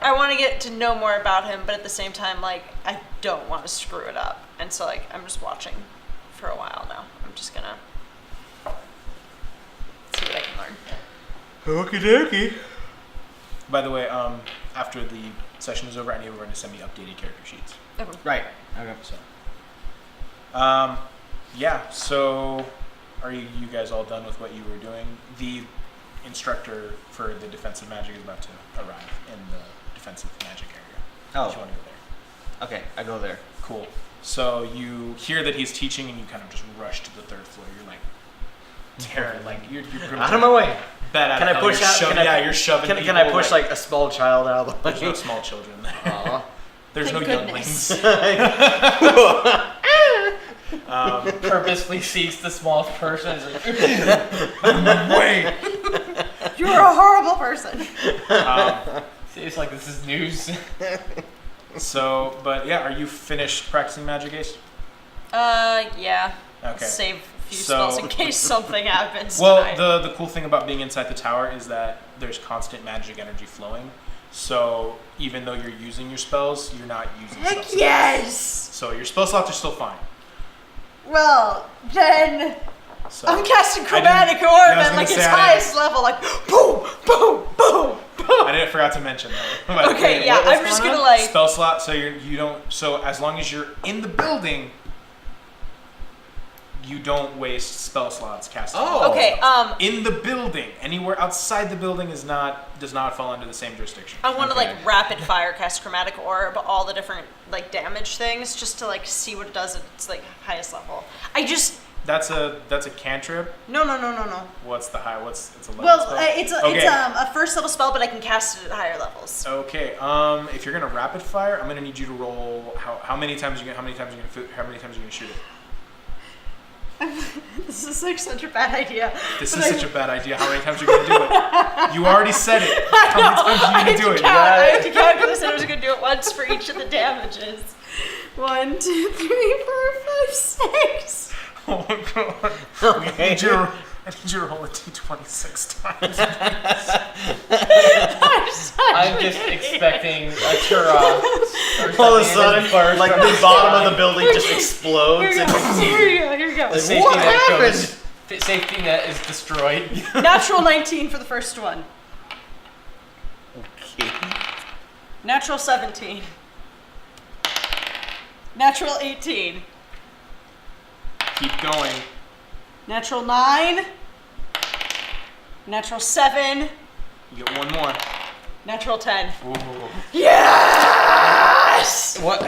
I want to get to know more about him, but at the same time, I don't want to screw it up, and so I'm just watching for a while now. I'm just gonna see what I can learn. Okie dokie. by the way, after the session is over, I need everyone to send me updated character sheets. Okay. Right. Okay. So, yeah. So, are you guys all done with what you were doing? The instructor for the defensive magic is about to arrive in the defensive magic area. Oh. Do you want to go there? Okay, I go there. Cool. So you hear that he's teaching, and you kind of just rush to the third floor. You're like tearing, like you're Out of my way. Bad out Can of I hell. push You're out? shoving, Can I, yeah, you're shoving. Can I people, push like a small child out of the way? There's no small children there. Aw. There's Thank no goodness. younglings. Purposely seeks the smallest person. Wait. You're a horrible person. It's like this is news. So, but yeah, are you finished practicing magic, Ace? Yeah. Okay. Save a few So- spells in case something happens. Well, tonight. the cool thing about being inside the tower is that there's constant magic energy flowing. So even though you're using your spells, you're not using Heck spells. yes! So your spell slots are still fine. Well, then So I'm casting I chromatic didn't- orb yeah, I was at gonna like its say, I highest level, like boom, boom, boom, boom. I didn't forgot to mention that. Okay, yeah, what's I'm just going gonna on? like. Spell slot. So you don't. So as long as you're in the building, you don't waste spell slots casting. Oh. Okay, In the building, anywhere outside the building does not fall under the same jurisdiction. I want to Okay. like rapid fire cast chromatic orb all the different like damage things just to like see what it does at its like highest level. I just That's a cantrip. no. What's the high? It's a level Well, spell? it's Okay. a first level spell, but I can cast it at higher levels. Okay. If you're gonna rapid fire, I'm gonna need you to roll how many times you gonna shoot it. This is like such a bad idea. This But is such a bad idea. How many times are you gonna do it? You already said it. How many times are you gonna do it? I had to count because I said I was going to do it once for each of the damages. 1, 2, 3, 4, 5, 6. Oh my god. Okay. I need you to roll a d20 6 times. I'm just expecting a Turok. All of a sudden, like the bottom of the building just explodes Here and we go. The safety What net happened? goes. Safety net is destroyed. Natural 19 for the first one. Okay. Natural 17. Natural 18. Keep going. Natural 9. Natural 7. You get one more. Natural 10. Ooh. Yes! What?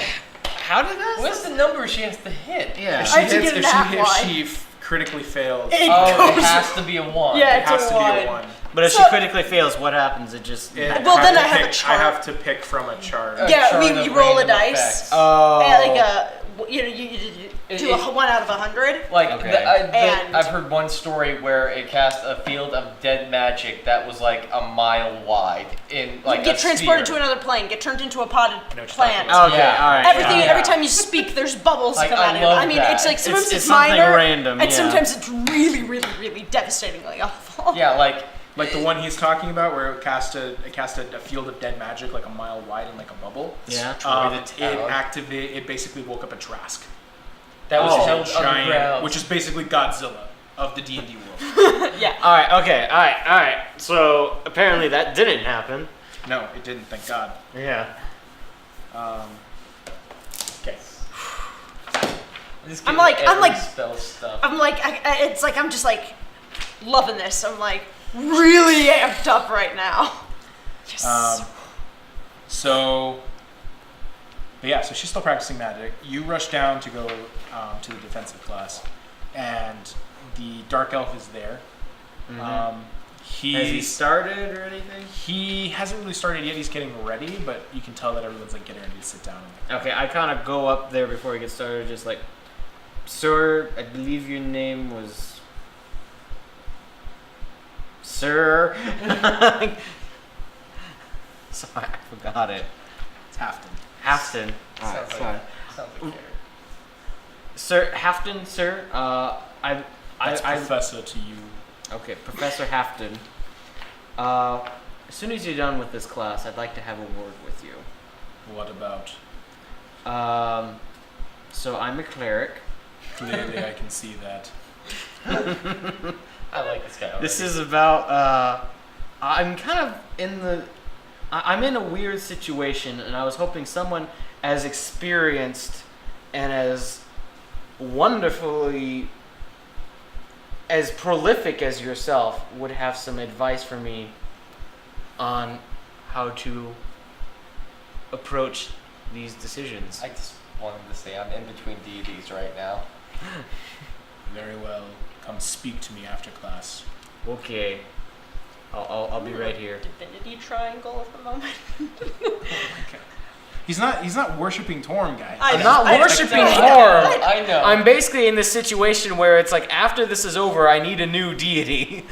How did that? What's the number she has to hit? Yeah. If I she have to hits, get if that she, one. if she critically fails, It Oh, it goes- has to be a 1. Yeah, it it's has a to be a 1. 1. But if So- she critically fails, what happens? It just. Well, then I have a I chart. have to pick from a chart. Yeah, chart we of roll a random dice. effects. Oh. And like you do a 1 out of 100. Like Okay. And- I've heard one story where it cast a field of dead magic that was like a mile wide in like You get a transported sphere. to another plane, get turned into a potted know what you're plant. talking Okay, Yeah. all right. Everything, yeah. every time you speak, there's bubbles Like, come I at it. love I mean, that. it's like sometimes It's it's, something minor, random, and yeah. sometimes it's really, really, really devastatingly awful. Yeah, like Like the one he's talking about, where it cast a field of dead magic like a mile wide and like a bubble. Yeah. It basically woke up a Trask. that was Oh, held Giant, underground. which is basically Godzilla of the D&D world. Yeah. All right. Okay. All right. All right. So apparently that didn't happen. No, it didn't. Thank God. Yeah. Okay. Just I'm getting like- every spell stuff. I'm like, it's like I'm just like loving this. I'm like really amped up right now. Yes. So she's still practicing magic. You rush down to go to the defensive class, and the dark elf is there. Has he started or anything? He hasn't really started yet. He's getting ready, but you can tell that everyone's like getting ready to sit down. Okay. I kind of go up there before he gets started, just like, sir, I believe your name was. Sir. Sorry, I forgot it. It's Hafton. Hafton. All right, Sounds sorry. like character. Sir Hafton, sir. That's Professor to you. Okay, Professor Hafton. As soon as you're done with this class, I'd like to have a word with you. What about? So I'm a cleric. Clearly, I can see that. I like this guy already. This is about. I'm kind of in the. I'm in a weird situation, and I was hoping someone as experienced and as wonderfully, as prolific as yourself would have some advice for me on how to approach these decisions. I just wanted to say I'm in between deities right now. Very well. Come speak to me after class. Okay. I'll be right here. Divinity triangle at the moment. He's not worshiping Torm, guys. I'm not worshiping I know. Torm. I know. I'm basically in this situation where it's like after this is over, I need a new deity.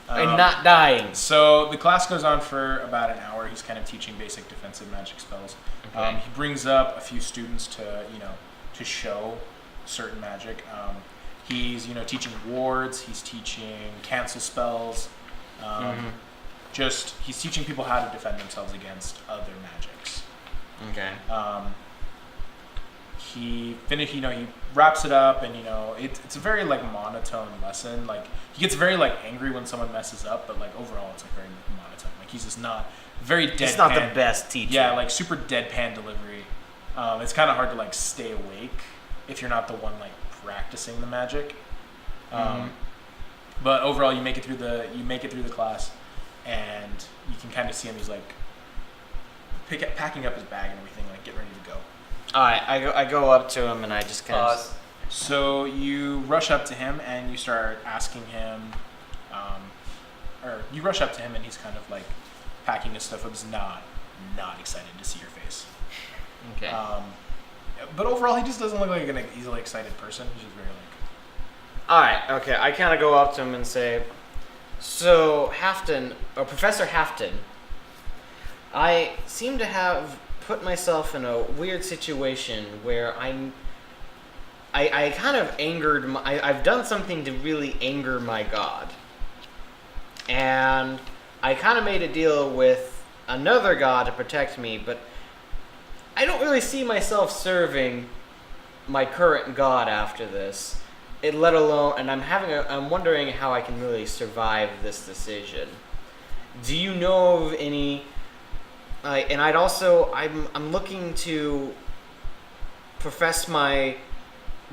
And not dying. So the class goes on for about an hour. He's kind of teaching basic defensive magic spells. Okay. He brings up a few students to show certain magic. He's teaching wards. He's teaching cancel spells. He's teaching people how to defend themselves against other magics. Okay. He wraps it up, and it's a very like monotone lesson. Like he gets very like angry when someone messes up, but like overall it's like very monotone. Like he's just not very deadpan. He's not the best teacher. Yeah, like super deadpan delivery. It's kind of hard to like stay awake if you're not the one like practicing the magic. But overall, you make it through the class, and you can kind of see him. He's like packing up his bag and everything, like getting ready to go. All right. I go up to him and I just kind of. So you rush up to him and you start asking him, or you rush up to him and he's kind of like packing his stuff up. He's not excited to see your face. Okay. But overall, he just doesn't look like an easily excited person. He's just very like. All right. Okay. I kind of go up to him and say, "So Hafton, or Professor Hafton, I seem to have put myself in a weird situation where I kind of angered I've done something to really anger my god, and I kind of made a deal with another god to protect me, but I don't really see myself serving my current god after this. Let alone, and I'm wondering how I can really survive this decision. Do you know of any? And I'm looking to profess my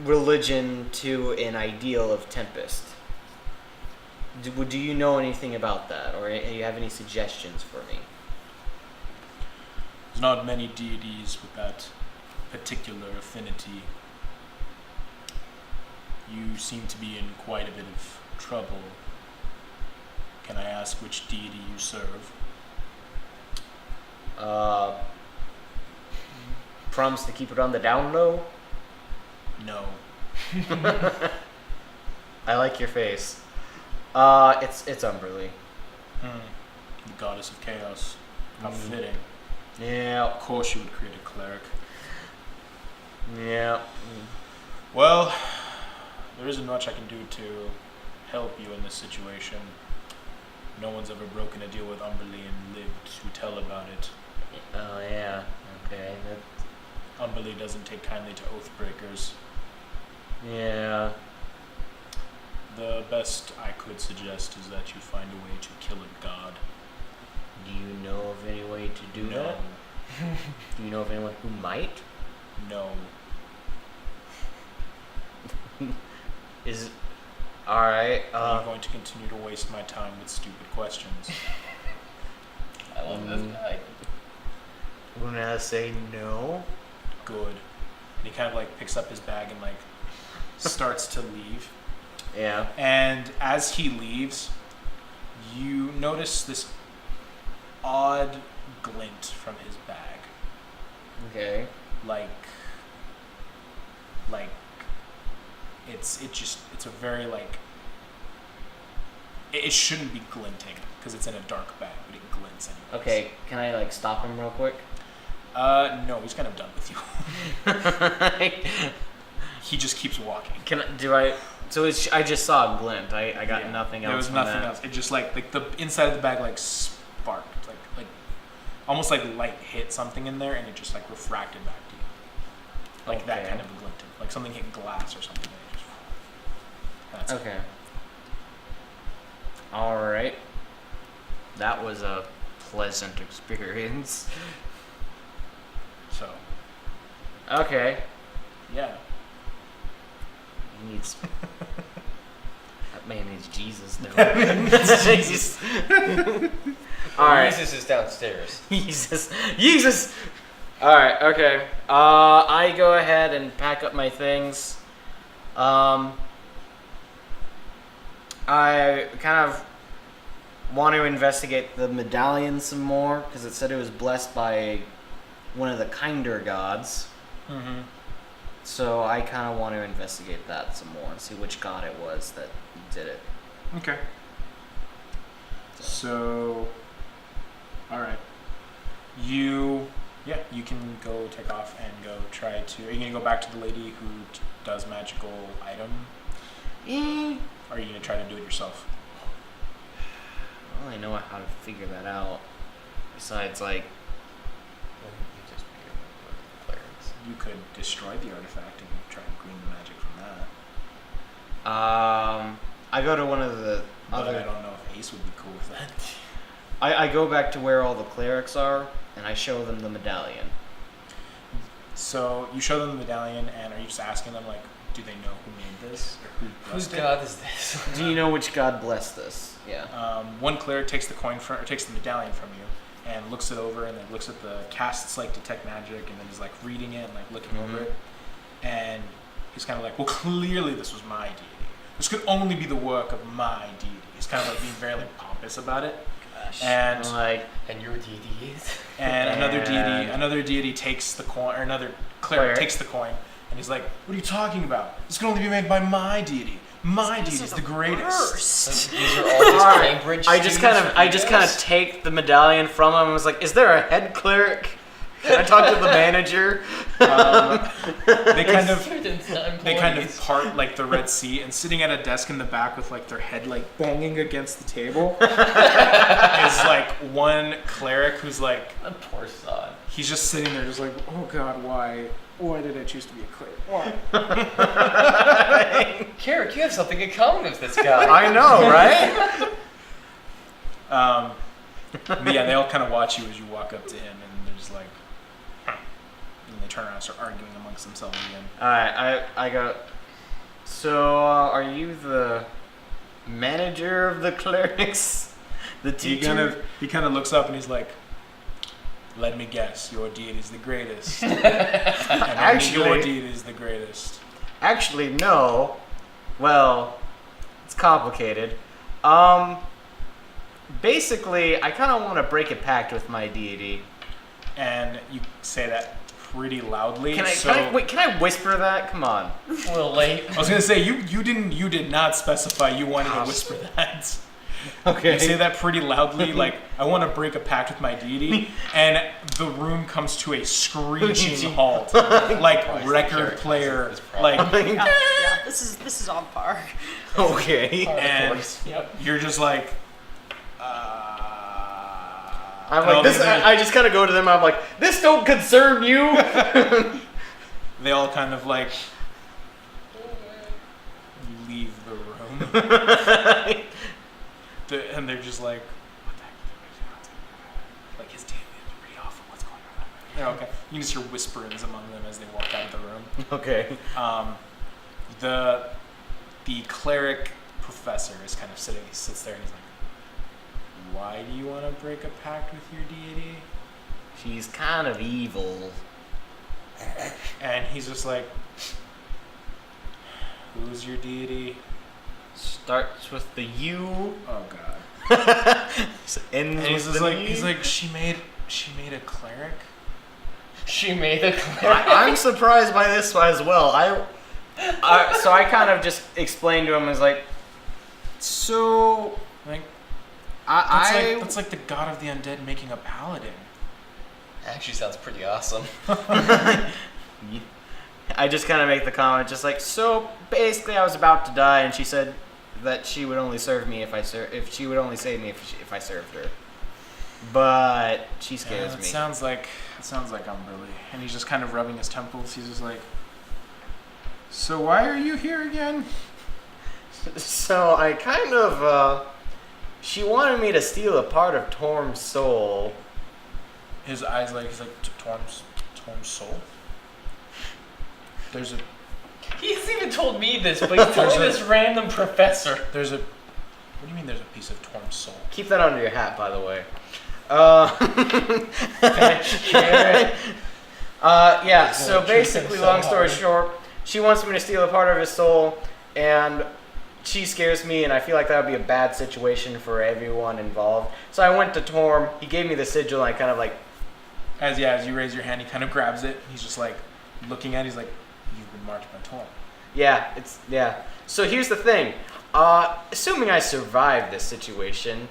religion to an ideal of Tempest. Do you know anything about that, or do you have any suggestions for me? There's not many deities with that particular affinity. You seem to be in quite a bit of trouble. Can I ask which deity you serve? Promise to keep it on the down low. No. I like your face. It's Umberly. The goddess of chaos. How fitting. Yeah. Of course you would create a cleric. Yeah. Well, there isn't much I can do to help you in this situation. No one's ever broken a deal with Umberly and lived to tell about it. Oh yeah. Okay. Umberly doesn't take kindly to oath breakers. Yeah. The best I could suggest is that you find a way to kill a god. Do you know of any way to do No. that? Do you know of anyone who might? No. Is all right. I'm going to continue to waste my time with stupid questions. I love this guy. I'm gonna say no. Good. And he kind of like picks up his bag and like starts to leave. Yeah. And as he leaves, you notice this odd glint from his bag. Okay. Like it's a very like it shouldn't be glinting because it's in a dark bag, but it glints anyways. Okay. Can I like stop him real quick? No, he's kind of done with you. He just keeps walking. So I just saw a glint. I got Yeah. nothing else. There was from nothing that. else. It just like the inside of the bag like sparked, like almost like light hit something in there, and it just like refracted back to you, like that Okay. kind of a glinting, like something hit glass or something. And it just, that's it. Okay. All right. That was a pleasant experience. So Okay. yeah, He needs. That man needs Jesus, though. Jesus. All right. Jesus is downstairs. Jesus. All right. Okay. I go ahead and pack up my things. I kind of want to investigate the medallion some more because it said it was blessed by one of the kinder gods. mm-hmm. So I kind of want to investigate that some more and see which god it was that did it. Okay. So, all right, you can go take off and go try to. Are you gonna go back to the lady who does magical item? Or are you gonna try to do it yourself? I don't really know how to figure that out. Besides, like, You could destroy the artifact and try and glean the magic from that. I go to one of the But other. I don't know if Ace would be cool with that. I go back to where all the clerics are, and I show them the medallion. So you show them the medallion, and are you just asking them like, do they know who made this or who Whose blessed it? god is this? Do you know which god blessed this? Yeah. One cleric takes the coin from, or takes the medallion from you, and looks it over, and then looks at the casts like detect magic, and then is like reading it and like looking over it, and he's kind of like, well, clearly this was my deity. This could only be the work of my deity. He's kind of like being very like pompous about it, and I'm like, And your deity is? and And- another deity takes the coin, or another cleric Cleric. takes the coin, and he's like, what are you talking about? This can only be made by my deity. My deity is the greatest. So these are all just Alright, Cambridge I just students kind or of weirdos? take the medallion from him and was like, "Is there a head cleric? Can I talk to the manager?" They kind of Students, not they kind of employees. part like the Red Sea, and sitting at a desk in the back with like their head like banging against the table is like one cleric who's like, The poor sod. he's just sitting there just like, oh god, why did I choose to be a cleric? Why? Carrick, you have something in common with this guy. I know, right? But yeah, they all kind of watch you as you walk up to him, and they're just like, huh. And they turn around and start arguing amongst themselves again. All right, I go. So, are you the manager of the clerics? The He teacher? kind of looks up and he's like, Let me guess, your deed is the greatest. And only your deed is the greatest. Actually, no. Well, it's complicated. Basically, I kind of want to break a pact with my deity. And you say that pretty loudly. Can I whisper that? Come on. A little late. I was gonna say you did not specify you wanted to whisper that. Okay. You say that pretty loudly, like I want to break a pact with my deity, and the room comes to a screeching halt, like record player, like, Yeah, this is on par. Okay. and you're just like, I'm and all like this. these other- I just kind of go to them. I'm like, this don't concern you. they all kind of like leave the room. And they're just like, what the heck is going on? Like, his damn is pretty awful. What's going on? They're okay. You can just hear whisperings among them as they walk out of the room. Okay. The cleric professor is kind of sitting. He sits there and he's like, why do you want to break a pact with your deity? She's kind of evil. And he's just like, who's your deity? Starts with the U. Oh God. Ends And he's with just the like, E. he's like, she made a cleric. She made a cleric. I'm surprised by this as well. So I kind of just explained to him as like, so Like, I that's like the god of the undead making a paladin. Actually sounds pretty awesome. I just kind of make the comment, just like, so basically I was about to die, and she said that she would only serve me if she would only save me if I served her. But she scares It me. sounds like Umberly. And he's just kind of rubbing his temples. He's just like, so why are you here again? So I kind of, she wanted me to steal a part of Torm's soul. His eyes he's like, Torm's soul? There's a He hasn't even told me this, but he's telling this random professor. what do you mean there's a piece of Torm's soul? Keep that under your hat, by the way. Yeah, so basically, long story short, she wants me to steal a part of his soul, and she scares me, and I feel like that would be a bad situation for everyone involved. So I went to Torm, he gave me the sigil, and I kind of like... As you raise your hand, he kind of grabs it. He's just like looking at it. He's like, you've been marked by Torm. Yeah. So here's the thing. Assuming I survive this situation...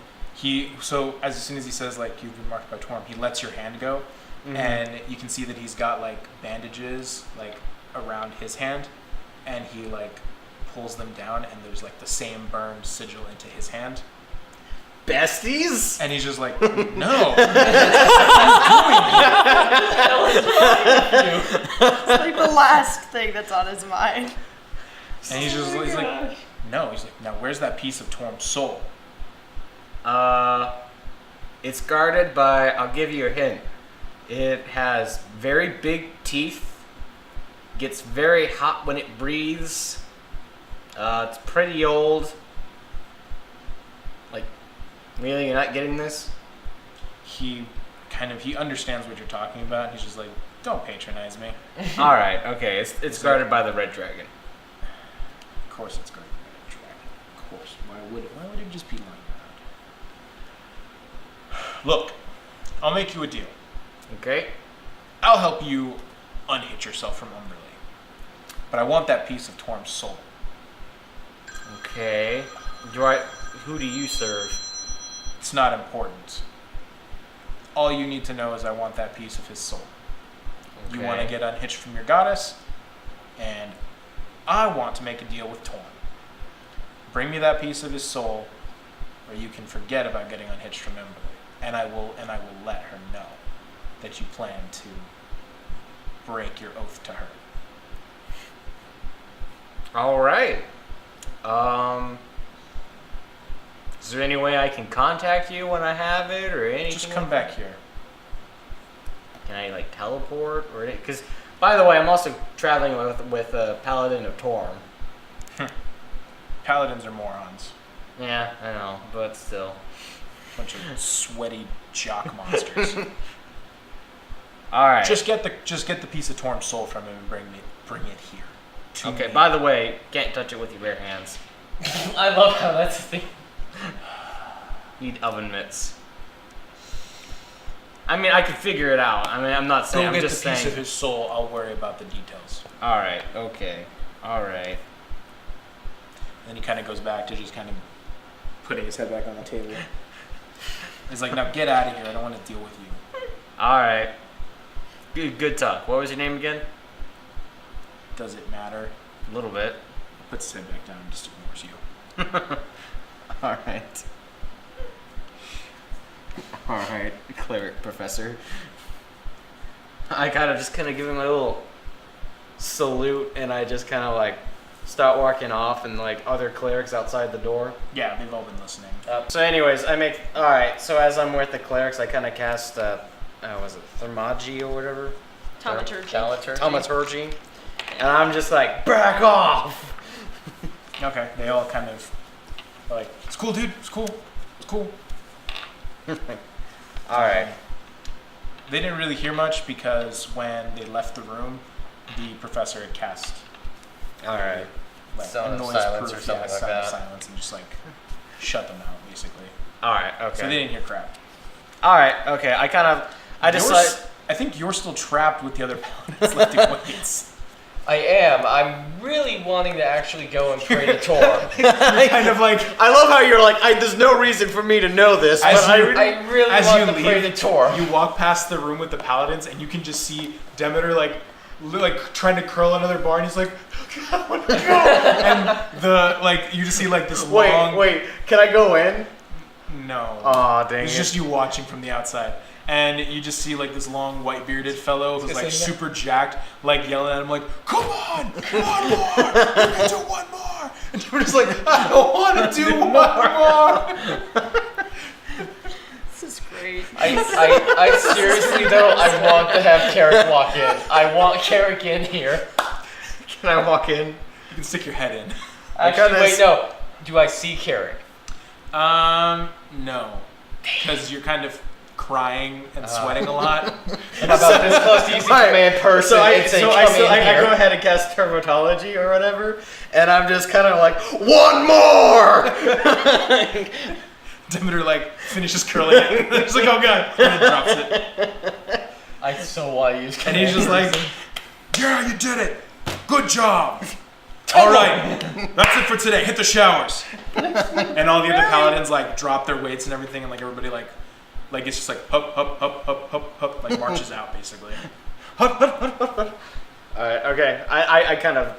So as soon as he says like you've been marked by Torm, he lets your hand go, and you can see that he's got like bandages like around his hand, and he like pulls them down, and there's like the same burned sigil into his hand, Besties? and he's just like, no, It's like the last thing that's on his mind. and he's like, no, he's like, now where's that piece of Torm's soul? It's guarded by, I'll give you a hint. It has very big teeth, gets very hot when it breathes. It's pretty old. Like, really, you're not getting this? He understands what you're talking about. He's just like, don't patronize me. Alright, okay, it's guarded by the red dragon. Of course it's guarded by a dragon. Of course. Why would it just be lying around? Look, I'll make you a deal. Okay? I'll help you unhitch yourself from Umberly. But I want that piece of Torm's soul. Okay. Who do you serve? It's not important. All you need to know is I want that piece of his soul. You want to get unhitched from your goddess, and I want to make a deal with Torm. Bring me that piece of his soul, or you can forget about getting unhitched from Umberly. And I will let her know that you plan to break your oath to her. Alright. Is there any way I can contact you when I have it, or anything? Just come back here. Can I like teleport or anything? Because, by the way, I'm also traveling with a paladin of Torm. Paladins are morons. Yeah, I know, but still. Bunch of sweaty jock monsters. All right. Just get the piece of Torm's soul from him and bring it here. To Okay. me. By the way, can't touch it with your bare hands. I love how that's the thing. Need oven mitts. I mean, I could figure it out. I mean, I'm not saying. Go I'm get just the piece saying. of his soul. I'll worry about the details. All right. Okay. All right. And then he kind of goes back to just kind of putting his head back on the table. He's like, now get out of here. I don't want to deal with you. All right. Good talk. What was your name again? Does it matter? A little bit. Puts his head back down and just ignores you. All right. All right, cleric professor. I just kind of give him a little salute, and I just kind of like start walking off, and like other clerics outside the door. Yeah, they've all been listening. So, anyways, I make. All right. So as I'm with the clerics, I kind of cast. Was it Thermagy or whatever? Thaumaturgy. Thaumaturgy. And I'm just like, back off. Okay, they all kind of are like, it's cool, dude. It's cool. It's cool. All right. They didn't really hear much because when they left the room, the professor had cast All right. like Sound a of noise-proof, silence or something like sound of that. silence and just like shut them out basically. All right. Okay. So they didn't hear crap. All right. Okay. I decided. I think you're still trapped with the other paladins lifting weights. I am. I'm really wanting to actually go and pray to Tor. Kind of like I love how you're like, there's no reason for me to know this, As but you- I really as want you to pray leave, to Tor. you walk past the room with the paladins and you can just see Demeter like trying to curl another bar and he's like, I want to go. And the like you just see like this long. Wait. Can I go in? No. Aw, dang It's it. just you watching from the outside. And you just see like this long white bearded fellow who's like Just like super jacked, like yelling at him like, come on, one more, you can do one more. And you're just like, I don't want to do one more. This is great. I seriously though, I want to have Carrick walk in. I want Carrick in here. Can I walk in? You can stick your head in. Actually, kinda wait, no. Do I see Carrick? No, because you're kind of crying and sweating a lot. I'm about this close to using command person So and saying, I here. go ahead and cast Termatology or whatever, and I'm just kind of like, one more! Demeter like finishes curling it. He's like, oh god, and then drops it. I so want to use And command he's just like, person. yeah, you did it. Good job. All right, that's it for today. Hit the showers. And all the other paladins like drop their weights and everything, and like everybody like it's just like hup hup hup hup hup hup, like marches out basically. All right, okay. I kind of,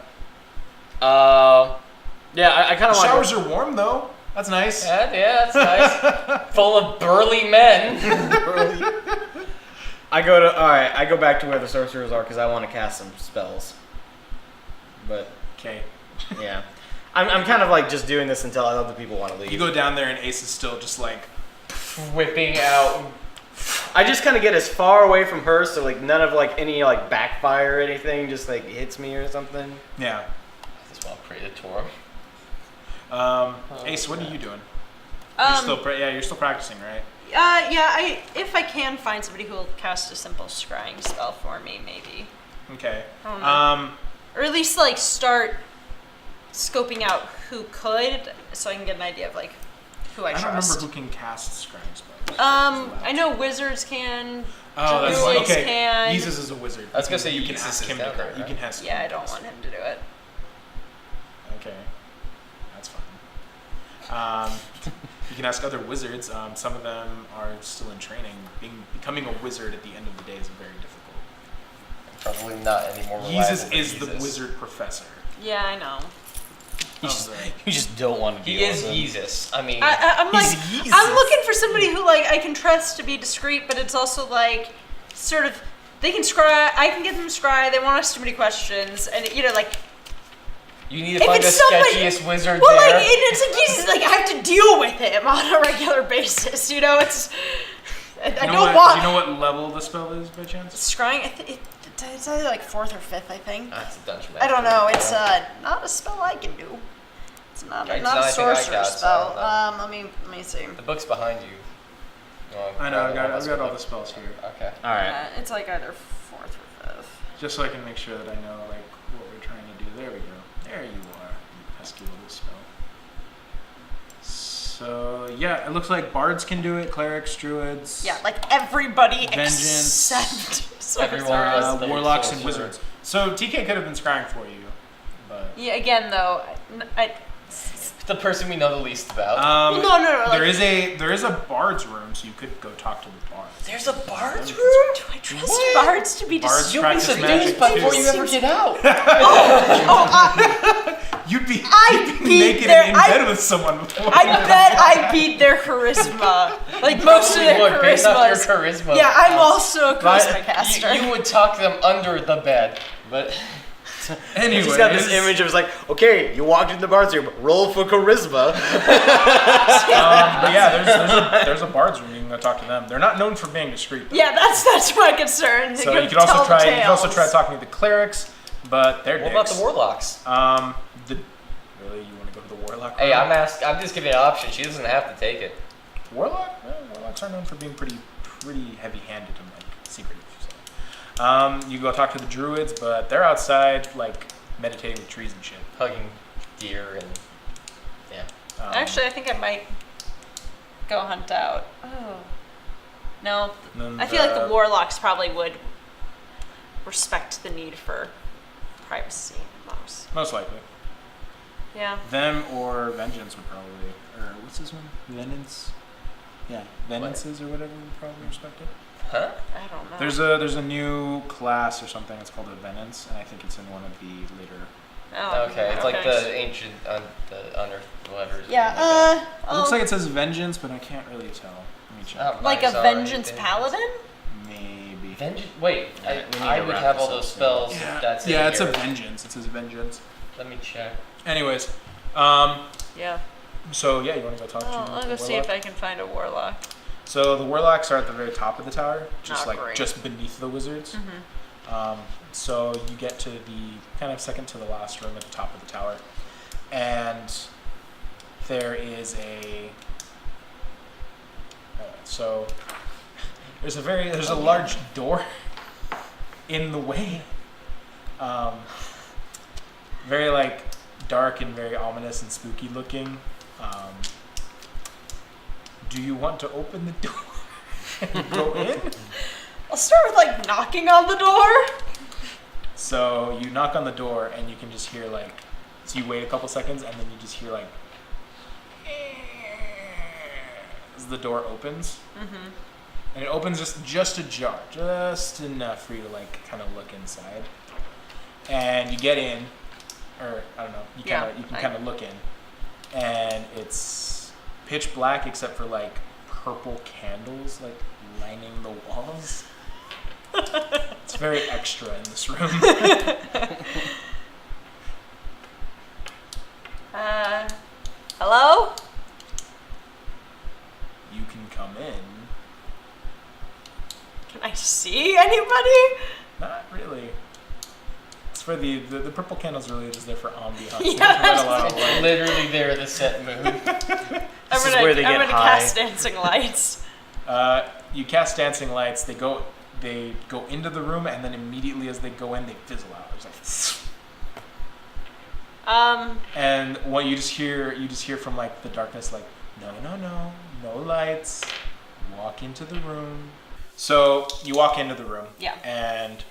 yeah, I kind The of want. showers are warm though. That's nice. Yeah, that's nice. Full of burly men. I go back to where the sorcerers are because I want to cast some spells. But Okay. yeah, I'm kind of like just doing this until other people want to leave. You go down there and Ace is still just like, Whipping out. I just kind of get as far away from her so like none of like any like backfire or anything just like hits me or something. yeah. I just want to pray to Tor. Ace, what are you doing? Um, You're still practicing, right? Yeah, if I can find somebody who will cast a simple scrying spell for me, maybe. Okay. I don't know. Or at least like start scoping out who could, so I can get an idea of like who I I don't trust. remember who can cast scrying spells. I know wizards can. Oh, that's druids okay. can. Yesus is a wizard. I was gonna say you can Yesus ask is him to. down there, You right? can ask. Yeah, him I to don't cast want him to do it. Okay, that's fine. You can ask other wizards. Some of them are still in training. Becoming a wizard at the end of the day is very difficult. Probably not any more reliable Yesus than is the Yesus. wizard professor. Yeah, I know. You just don't want to be. He is awesome. Yesus. I mean, I'm like, He's Jesus. I'm looking for somebody who like I can trust to be discreet, but it's also like sort of they can scry. I can get them to scry. They won't ask too many questions, and you know, like you need to if find the it's somebody- sketchiest wizard well, there. like it's like Jesus, like I have to deal with him on a regular basis. You know, it's I Do you don't know want what level the spell is by chance? scrying. It's either like 4th or 5th, I think. That's a dungeon I don't know. master. It's not a spell I can do. It's not It's not not a anything I sorcerer got, so spell. I don't Let me see. The book's behind you. Well, I know, I've got let's all go. the spells here. Okay. All right. It's like either 4th or 5th. Just so I can make sure that I know like what we're trying to do. There we go. There you are, you pesky little spell. So yeah, it looks like bards can do it, clerics, druids. Yeah, like everybody Vengeance. except Everyone sorcerers. else. The warlocks and sorcerer. wizards. So TK could have been scrying for you, but Yeah, again though, The person we know the least about. no. there Like, is a bard's room, so you could go talk to the bard. There's a bard's room? do I trust What? bards to be Bards dis- practice You'll be magic seduced before too. you ever get out. You'd be I beat naked their- and in I- bed with someone before. I bet I beat their charisma. Like most of their Would, based off your charismas. charisma. Yeah, I'm also a But charisma caster. You would talk them under the bed, but Anyway, She's got this image of like, okay, you walked in the bar's room, roll for charisma. but yeah, there's a bard's room. You can go talk to them. They're not known for being discreet. Though. Yeah, that's my concern. So you could also try talking to the clerics, but they're what dicks. about the warlocks? Really, you want to go to the warlock? Hey, room? I'm just giving an option. She doesn't have to take it. Warlock? Well, warlocks are known for being pretty heavy-handed and like secretive. So. You go talk to the druids, but they're outside like meditating with trees and shit. Hugging deer and yeah. Actually, I think I might go hunt out. Oh. No. and then I feel like the warlocks probably would respect the need for privacy most likely Yeah. them or vengeance would probably, or what's this one? Vengeance. Yeah, vengeances or whatever would probably respect it. Huh? I don't know. There's a new class or something. It's called a vengeance, and I think it's in one of the later. Oh, Okay, it's like the ancient, the under whatever. Yeah. It looks like it says vengeance, but I can't really tell. Let me check. like a vengeance paladin. Maybe. Vengeance. Wait, Yeah, we need I to would wrap have this all up those soon. spells. Yeah, That's yeah, it it's a here. vengeance. It says vengeance. Let me check. Anyways, Yeah. so yeah, you want to go talk to I'll the go see warlock? if I can find a warlock. So the warlocks are at the very top of the tower, just Not like great. just beneath the wizards. Mm-hmm. So you get to the kind of second to the last room at the top of the tower, and there is so there's a large door in the way, very like dark and very ominous and spooky looking. Do you want to open the door and go in? I'll start with like knocking on the door. So you knock on the door and you can just hear like, so you wait a couple seconds and then you just hear like, as the door opens. Mm-hmm. And it opens just ajar, just enough for you to like kind of look inside. And you get in, or I don't know, you can kind of look in, and it's pitch black except for like purple candles like lining the walls. It's very extra in this room. Hello? You can come in. Can I see anybody? Not really. It's for the purple candles really just there for ambiance. Yeah, They provide a lot of It's light. literally there the set mood. I'm is where they I'm get gonna high. cast dancing lights. You cast dancing lights. They go into the room, and then immediately as they go in, they fizzle out. It's like, and what you just hear from like the darkness, like no lights. Walk into the room. So you walk into the room. Yeah. And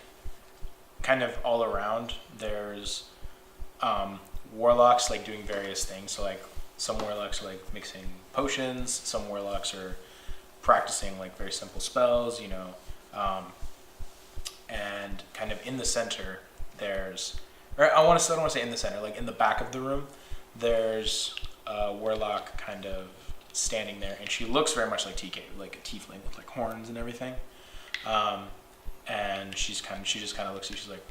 kind of all around there's warlocks like doing various things. So like some warlocks are like mixing potions. Some warlocks are practicing like very simple spells, and kind of in the center there's, or I don't want to say in the center, like in the back of the room, there's a warlock kind of standing there, and she looks very much like TK, like a tiefling with like horns and everything. And she just kind of looks at you. She's like,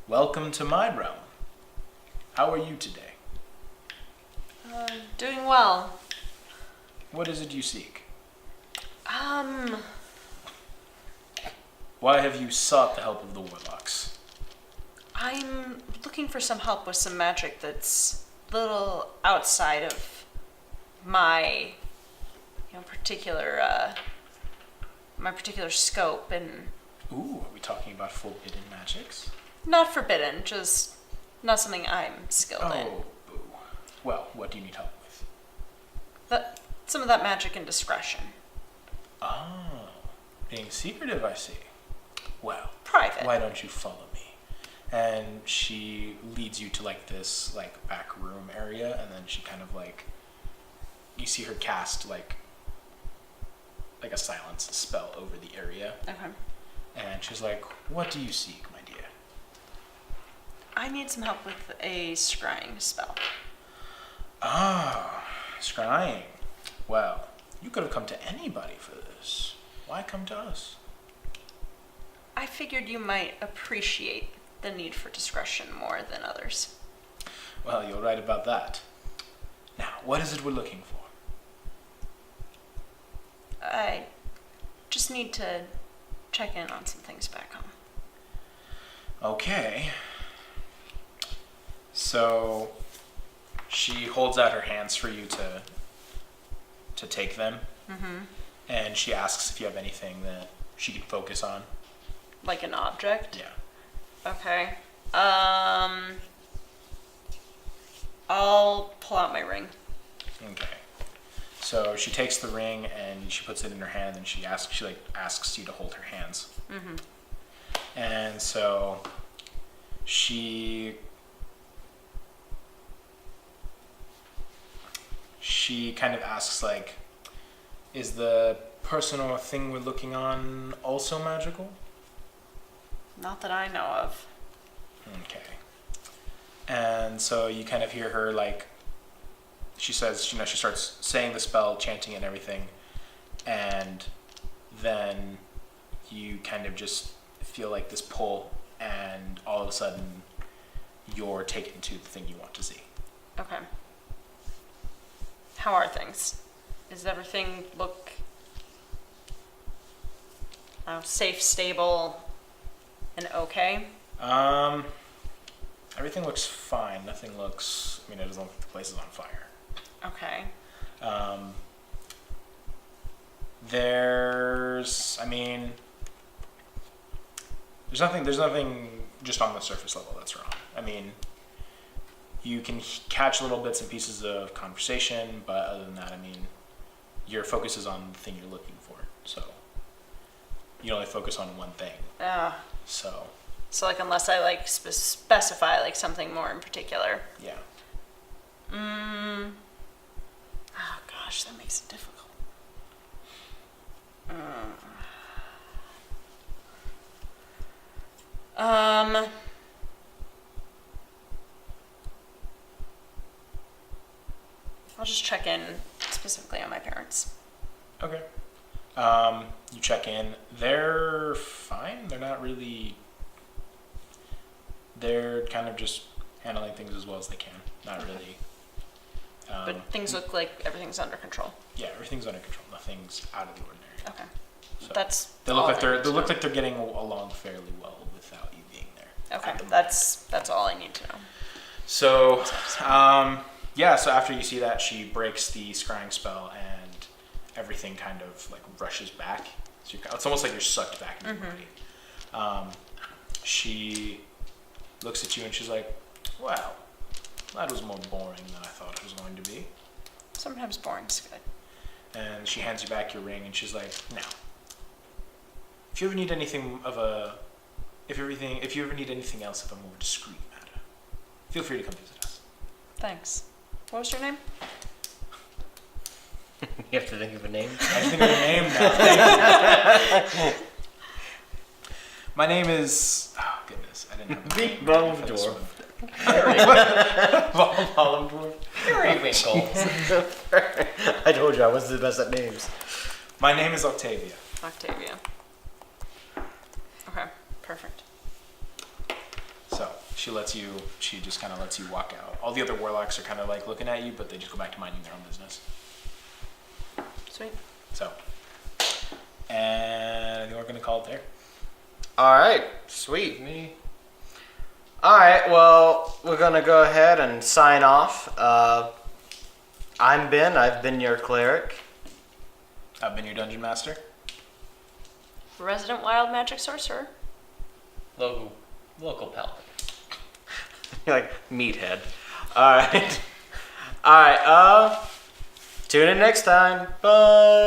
"Welcome to my realm. How are you today? Doing well. What is it you seek? Why have you sought the help of the warlocks?" I'm looking for some help with some magic that's a little outside of my, particular my particular scope and Ooh, are we talking about forbidden magics? not forbidden, just not something I'm skilled in. Oh, boo. Well, what do you need help with? Some of that magic and discretion. Oh, being secretive, I see. Well, Private. why don't you follow me? And she leads you to like this like back room area, and then she kind of like, you see her cast like a silence spell over the area, Okay. and she's like, "What do you seek, my dear?" I need some help with a scrying spell. Ah, scrying. Well, you could have come to anybody for this. Why come to us? I figured you might appreciate the need for discretion more than others. Well, you're right about that. Now, what is it we're looking for? I just need to check in on some things back home. Okay. So she holds out her hands for you to take them, and she asks if you have anything that she can focus on. Like an object? Yeah. Okay. I'll pull out my ring. Okay. So she takes the ring and she puts it in her hand, and she asks you to hold her hands. And so she kind of asks like, is the person or thing we're looking on also magical? Not that I know of. Okay. And so you kind of hear her like, she says, she starts saying the spell, chanting and everything, and then you kind of just feel like this pull, and all of a sudden you're taken to the thing you want to see. Okay. How are things? Does everything look safe, stable, and okay? Everything looks fine. Nothing looks, it doesn't look like the place is on fire. Okay. There's nothing just on the surface level that's wrong. You can catch little bits and pieces of conversation, but other than that, your focus is on the thing you're looking for. So you only focus on one thing. So like unless I like specify like something more in particular. yeah. Oh gosh, that makes it difficult. I'll just check in specifically on my parents. Okay. You check in. They're fine. They're not really. They're kind of just handling things as well as they can. Not really. But things look like everything's under control. Yeah, everything's under control. Nothing's out of the ordinary. Okay. So That's they look all like I they're need they to look know. like they're getting along fairly well without you being there. Okay, at the moment. that's all I need to know. So, so after you see that, she breaks the scrying spell, and everything kind of like rushes back. So it's almost like you're sucked back into the body. She looks at you and she's like, "Wow, that was more boring than I thought it was going to be." Sometimes boring's good. And she hands you back your ring, and she's like, "Now, if you ever need anything if you ever need anything else of a more discreet matter, feel free to come visit us." Thanks. What was your name? You have to think of a name. I have to think of a name now. Thank you. My name is. Oh goodness, I didn't have a Big name Bone for this Dwarf. one. Periwinkle. Bottom dwarf. I told you I wasn't the best at names. My name is Octavia. Octavia. Okay, perfect. So she just kind of lets you walk out. All the other warlocks are kind of like looking at you, but they just go back to minding their own business. Sweet. So, and I think we're going to call it there. All right, sweet. Me. All right, well, we're gonna go ahead and sign off. I'm Ben. I've been your cleric. I've been your dungeon master. resident wild magic sorcerer. Local paladin. You're like meathead. All right. All right. Tune in next time. Bye.